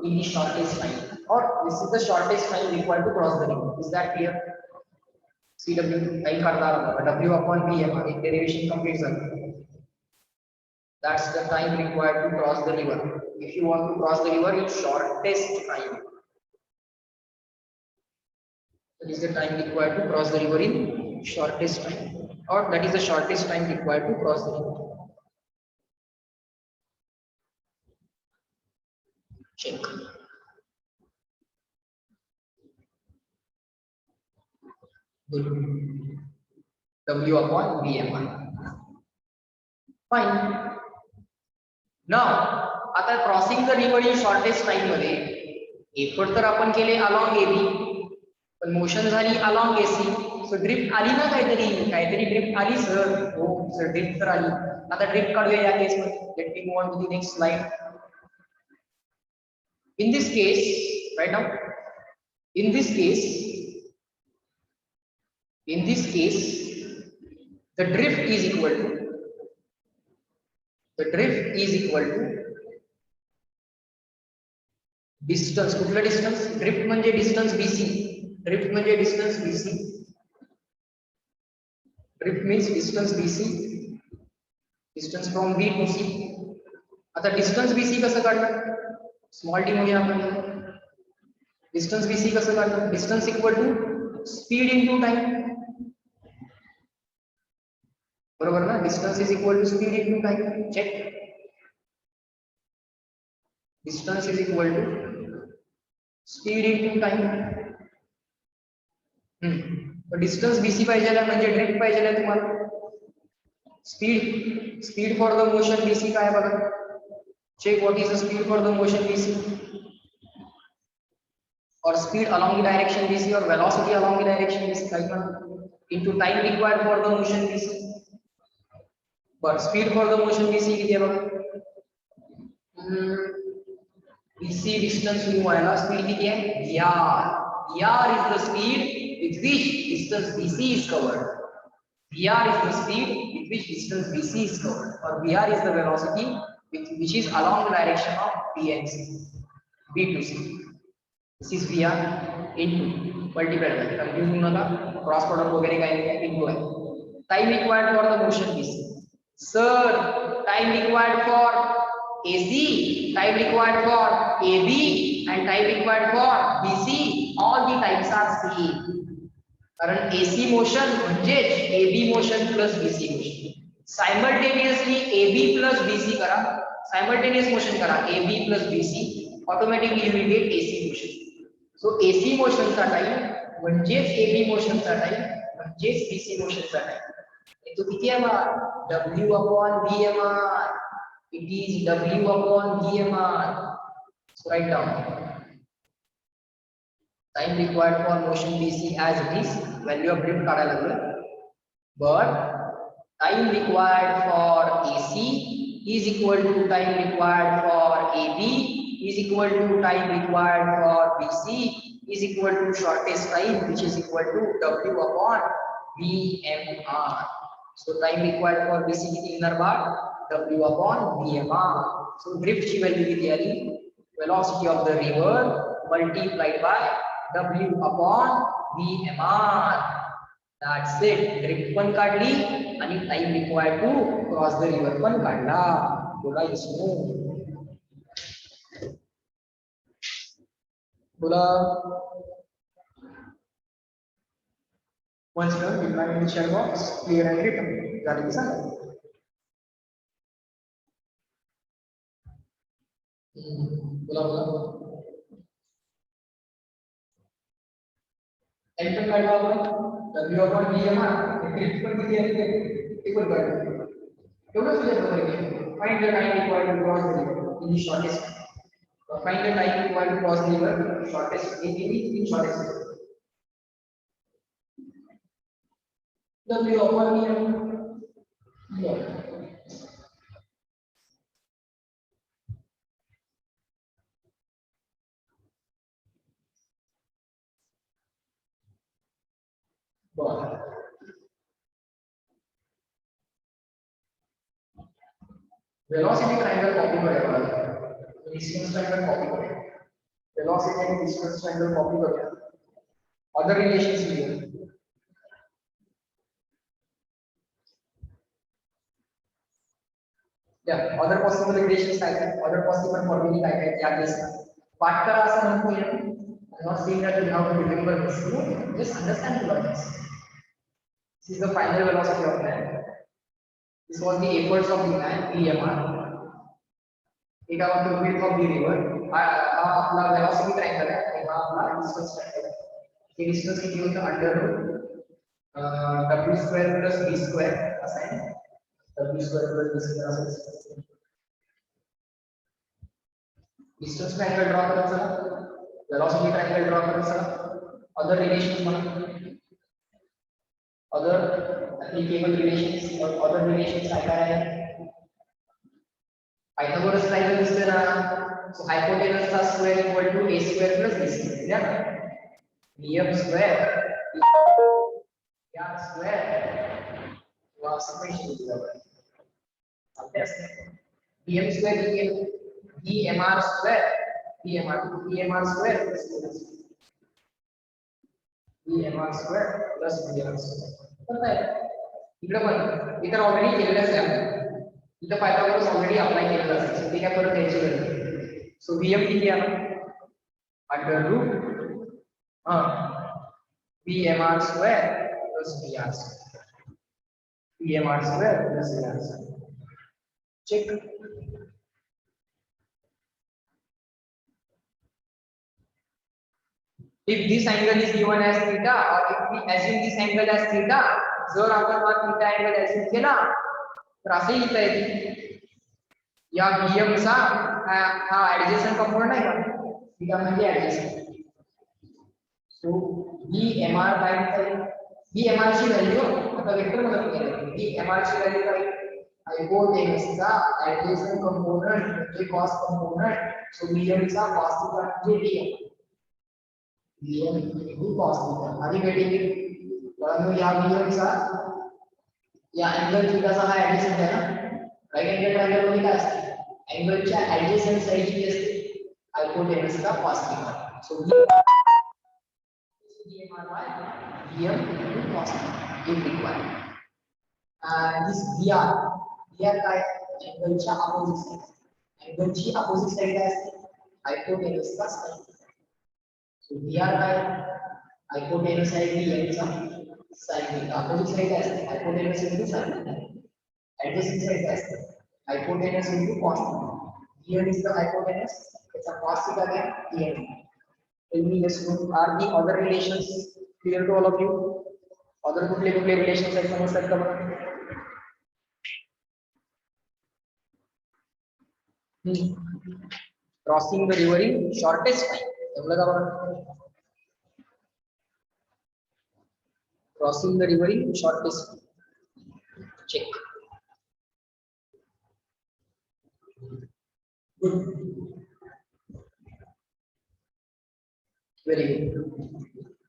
in the shortest time, or this is the shortest time required to cross the river. Is that clear? CW time करणार होता W upon VMR. एक derivation complete झाली. That's the time required to cross the river. If you want to cross the river in shortest time, that is the time required to cross the river in shortest time, or that is the shortest time required to cross the river. Check. Good. W upon VMR. Fine. Now आता crossing the river in shortest time मध्ये effort तर आपण केले along AB, पण motion झाली along AC. So drift आली ना, काहीतरी ड्रिफ्ट आली सर. हो सर, ड्रिफ्ट तर आली. आता ड्रिफ्ट काढूया या केस मध्ये. Let me move on to the next slide. In this case, right now, in this case, the drift is equal to distance. कुठला डिस्टन्स? ड्रिफ्ट म्हणजे डिस्टन्स BC. ड्रिफ्ट म्हणजे distance BC. Drift means distance BC, distance from B to C. आता distance BC कसं काढणार? Small T म्हणूया आपण. Distance BC कसं काढणार? Distance equal to speed into time. बरोबर ना? Distance is equal to speed into time. Check. Distance is equal to speed into time. Distance BC पाहिजे म्हणजे ड्रिफ्ट पाहिजे तुम्हाला. Speed for the motion BC काय बघा. Check what is the speed for the motion BC, or speed along the direction BC, or velocity along the direction BC काय म्हणा, into time required for the motion BC. but speed for the motion BC किती आहे बघा. BC distance move व्हायला speed किती आहे? VR. VR is the speed with which distance BC is covered. VR is the speed with which distance BC is covered, or VR is the velocity which is along the direction of B and C, B to C. This is VR into multiplied by, confusing नका, cross product वगैरे काही नाही, into आहे. Time required for the motion BC. Sir, time required for AC, time required for AB, and time required for BC. All the times are same. कारण AC motion म्हणजेच AB motion plus BC motion. Simultaneously AB plus BC करा, simultaneous motion करा AB plus BC, automatically you will get AC motion. So AC motion चा time म्हणजेच AB motion चा time म्हणजेच BC motion चा time. तो किती आहे बघा, W upon VMR. It is W upon VMR. So write down time required for motion BC as it is, value of drift काढायला लागलं, but time required for AC is equal to time required for AB is equal to time required for BC is equal to shortest time, which is equal to W upon VMR. So time required for BC किती येणार बा, W upon VMR. So drift ची value किती आली, velocity of the river multiplied by W upon VMR. That's it. Drift पण काढली आणि time required to cross the river पण काढला. बोला इसको, बोला. Once done, reply in the chat box, clear and written. झालं की सांगा. बोला बोला. एंटर काढला आपण W upon VMR. drift पण किती आहे ते पण काढलं. एवढं सुद्धा बरोबर. Find the time required to cross the river in the shortest time. Find the time required to cross the river shortest in shortest time. W upon VMR. Velocity triangle copy करूया, डिस्टन्स ट्रायंगल कॉपी करूया, velocity आणि distance triangle copy करूया, other relations लिहूया. या other possible relations काय काय, other possible फॉर्म्युले काय काय त्या केसला पाठ करा असं म्हणतोय. Not saying that you have to remember this, just understand the logics. This is the final velocity of man. This was the efforts of the man, VMR. एक आपण तो width of the river. हा आपला velocity triangle आहे, हा आपला distance triangle आहे. हे distance किती होतं, under root w square plus b square असा आहे w square plus b square असं डिस्टन्स ट्रायंगल ड्रॉ करायचा वेलोसिटी ट्रायंगल ड्रॉ करायचा अदर रिलेशन्स म्हणून other applicable relations or other relations काय आहे Pythagoras triangle दिसते ना so hypotenuse चा square equal to a square plus b square या ना bm square या square वा समेशन दिला अभ्यास bm square equal bmr square bmr square plus bmr square plus bmr square पता है इकडे पण इतर ऑलरेडी केलेलंच आहे आपण इथं पायथागोरस ऑलरेडी अप्लाय केलेला आहे ते काय परत द्यायची गरज नाही सो vm किती आहे under root bmr square plus br square bmr square plus br square check if this angle is given as theta or if we assume this angle as theta जर आपण हा theta angle assume केला तर असे लिहिता येते या bm चा हा adjacent component आहे का theta म्हणजे adjacent so bmr काय bmr ची व्हॅल्यू आता वेक्टर मध्ये केली bmr ची व्हॅल्यू काय hypotenuse चा adjacent component म्हणजे cos component so bm चा cos theta म्हणजे bm into cos theta आधी भेटेगी परंतु या bm चा या अँगल थीटा चा हा ऍडजसेंट आहे ना राइट अँगल ट्रायंगल मध्ये काय असते अँगलच्या ऍडजसेंट साइड जी असते हायपोटेनस चा cos theta so bmr by bm into cos theta is required and this br काय अँगलच्या अपोजिट साइड अँगलची अपोजिट साइड काय असते हायपोटेनस चा साइड so br काय हायपोटेनस आहे bm चा sin theta अपोजिट साइड काय असते hypotenuse into sin theta adjacent side काय असते hypotenuse into cos theta bm is the hypotenuse त्याचा cos theta काय bm tell me yes no are the other relations clear to all of you other कुठले relations आहेत समजतात का बघा crossing the river in shortest time जमलं का बघा crossing the river in shortest check very good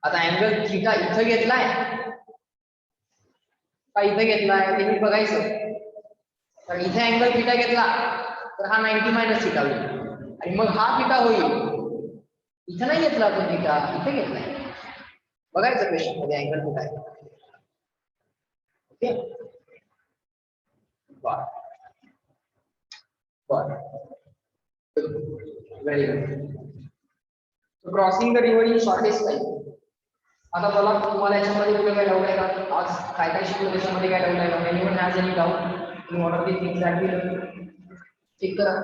आता अँगल थीटा इथं घेतलाय का इथं घेतलाय ते मी बघायचं तर इथे अँगल थीटा घेतला तर हा 90 मायनस थीटा होईल आणि मग हा थीटा होईल इथं नाही घेतला आपण थीटा इथे घेतलाय बघायचं क्वेश्चन मध्ये अँगल कुठे आहे ओके बर very good crossing the river in shortest time आता बोला तुम्हाला याच्यामध्ये कुठे काय डाऊट आहे का आज काय काय शिकलो त्याच्यामध्ये काय डाऊट आहे का anyone has any doubt in what are the things that we learn check करा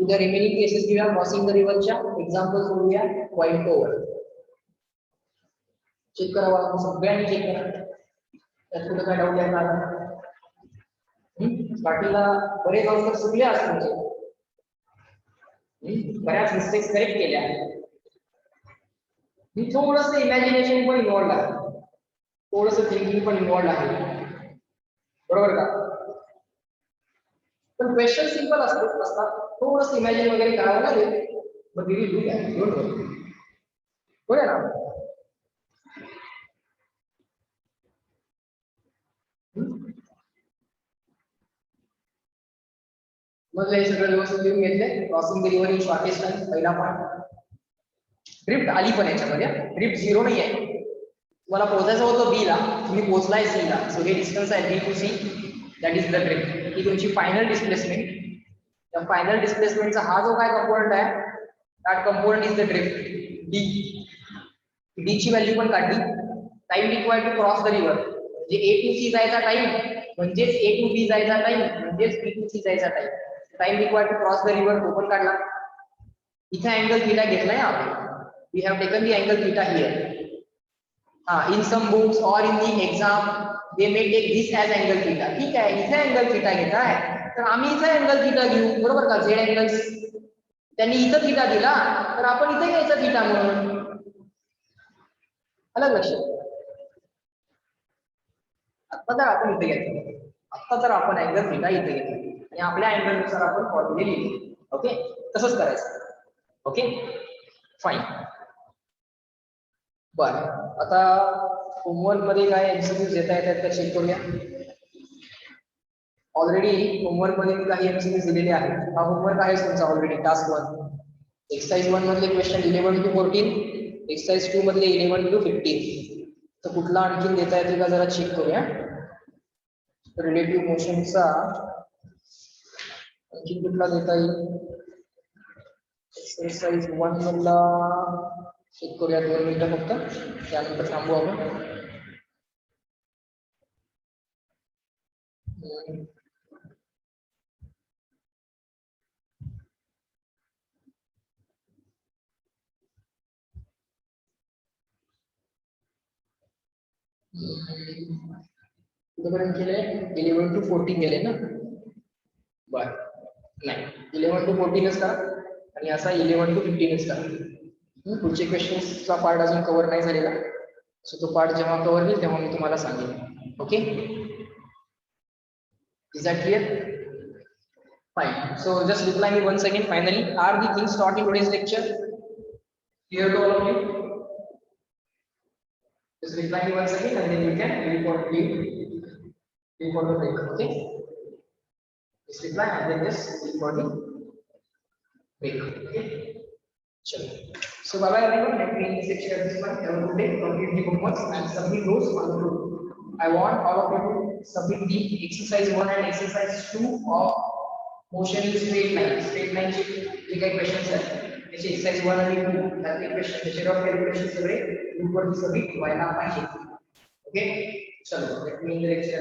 to the remaining cases we are crossing the रिव्हरच्या एक्झाम्पल सोडूया पॉइंट ओव्हर चेक करा बघा सगळ्यांनी चेक करा त्यात कुठे काय डाऊट आहे का स्टार्टिंगला बरेच आन्सर चुकले असतील बऱ्याच मिस्टेक्स करेक्ट केल्या मी थोडंसं इमॅजिनेशन पण इन्व्हॉल्व आहे थोडंसं थिंकिंग पण इन्व्हॉल्व आहे बरोबर का पण क्वेश्चन सिंपल असतात थोडंसं इमॅजिन वगैरे करावं लागेल मग दिली डू दॅट डोंट वरी बरोबर ना मग हे सगळं व्यवस्थित लिहून घेतले crossing the river in shortest time पहिला पॉइंट ड्रिफ्ट आली पण याच्यामध्ये ड्रिफ्ट झिरो नाही आहे तुम्हाला पोहोचायचं होतं बी ला तुम्ही पोहोचलाय सी ला सो हे डिस्टन्स आहे B to C that is the drift ही तुमची फायनल डिस्प्लेसमेंट त्या फायनल डिस्प्लेसमेंटचा हा जो काय कंपोनंट आहे that component is the drift D ची व्हॅल्यू पण काढली time required to cross the river म्हणजे ए टू सी जायचा टाइम म्हणजेच ए टू बी जायचा टाइम म्हणजेच बी टू सी जायचा time required to cross the river तो पण काढला इथे अँगल थीटा घेतलाय आपण we have taken the angle theta here in some books और in the exam they may take this as angle theta. ठीक आहे, इथे अँगल थीटा घेताय तर आम्ही इथे अँगल थीटा घेऊ, बरोबर का. झेड अँगल्स त्यांनी इथं थीटा दिला तर आपण इथे घ्यायचा थीटा म्हणून. अलग लक्षात. आता तर आपण इथे घेतो, आता तर आपण अँगल थीटा इथे घेतो आणि आपल्या अँगल नुसार आपण फॉर्म्युले लिहितो. ओके, तसंच करायचं. Okay fine. बर, आता होमवर्क मध्ये काय एमसीक्यूज देता येतात का चेक करूया. ऑलरेडी होमवर्क मध्ये मी काही एमसीक्यूज दिलेले आहेत. हा होमवर्क आहे तुमचा ऑलरेडी टास्क 1. एक्सरसाइज 1 मधले क्वेश्चन 11 to 14, एक्सरसाइज 2 मधले 11 to 15. तर कुठला आणखीन देता येते का जरा चेक करूया. रिलेटिव्ह मोशनचा आणखीन कुठला देता येईल. एक्सरसाइज 1 मधला चेक करूया. 2 मिनिटं फक्त, त्यानंतर थांबू आपण. कुठपर्यंत केले. 11 to 14 गेले ना. बर, नाही 11 to 14च करा आणि असा 11 to 15च करा. पुढचे क्वेश्चन्सचा पार्ट अजून कव्हर नाही झालेला, सो तो पार्ट जेव्हा कव्हर होईल तेव्हा मी तुम्हाला सांगेन. Okay, is that clear. Fine. So just reply me once again finally. Are the things taught in today's lecture clear to all of you? Just reply me once again and then you can leave for the break. Okay, just reply and then just leave for the break. Okay, chalo. So bye bye everyone. Let me end this lecture at this point. Have a good day. Complete the homework and submit those on the group. I want all of you to submit the exercise 1 and exercise 2 of motion in straight line. Straight line चे जे काही questions आहेत त्याचे exercise 1 आणि 2 त्यातले question त्याचे rough calculation सगळे ग्रुपवरती submit व्हायला पाहिजे. ओके, चलो let me in the lecture.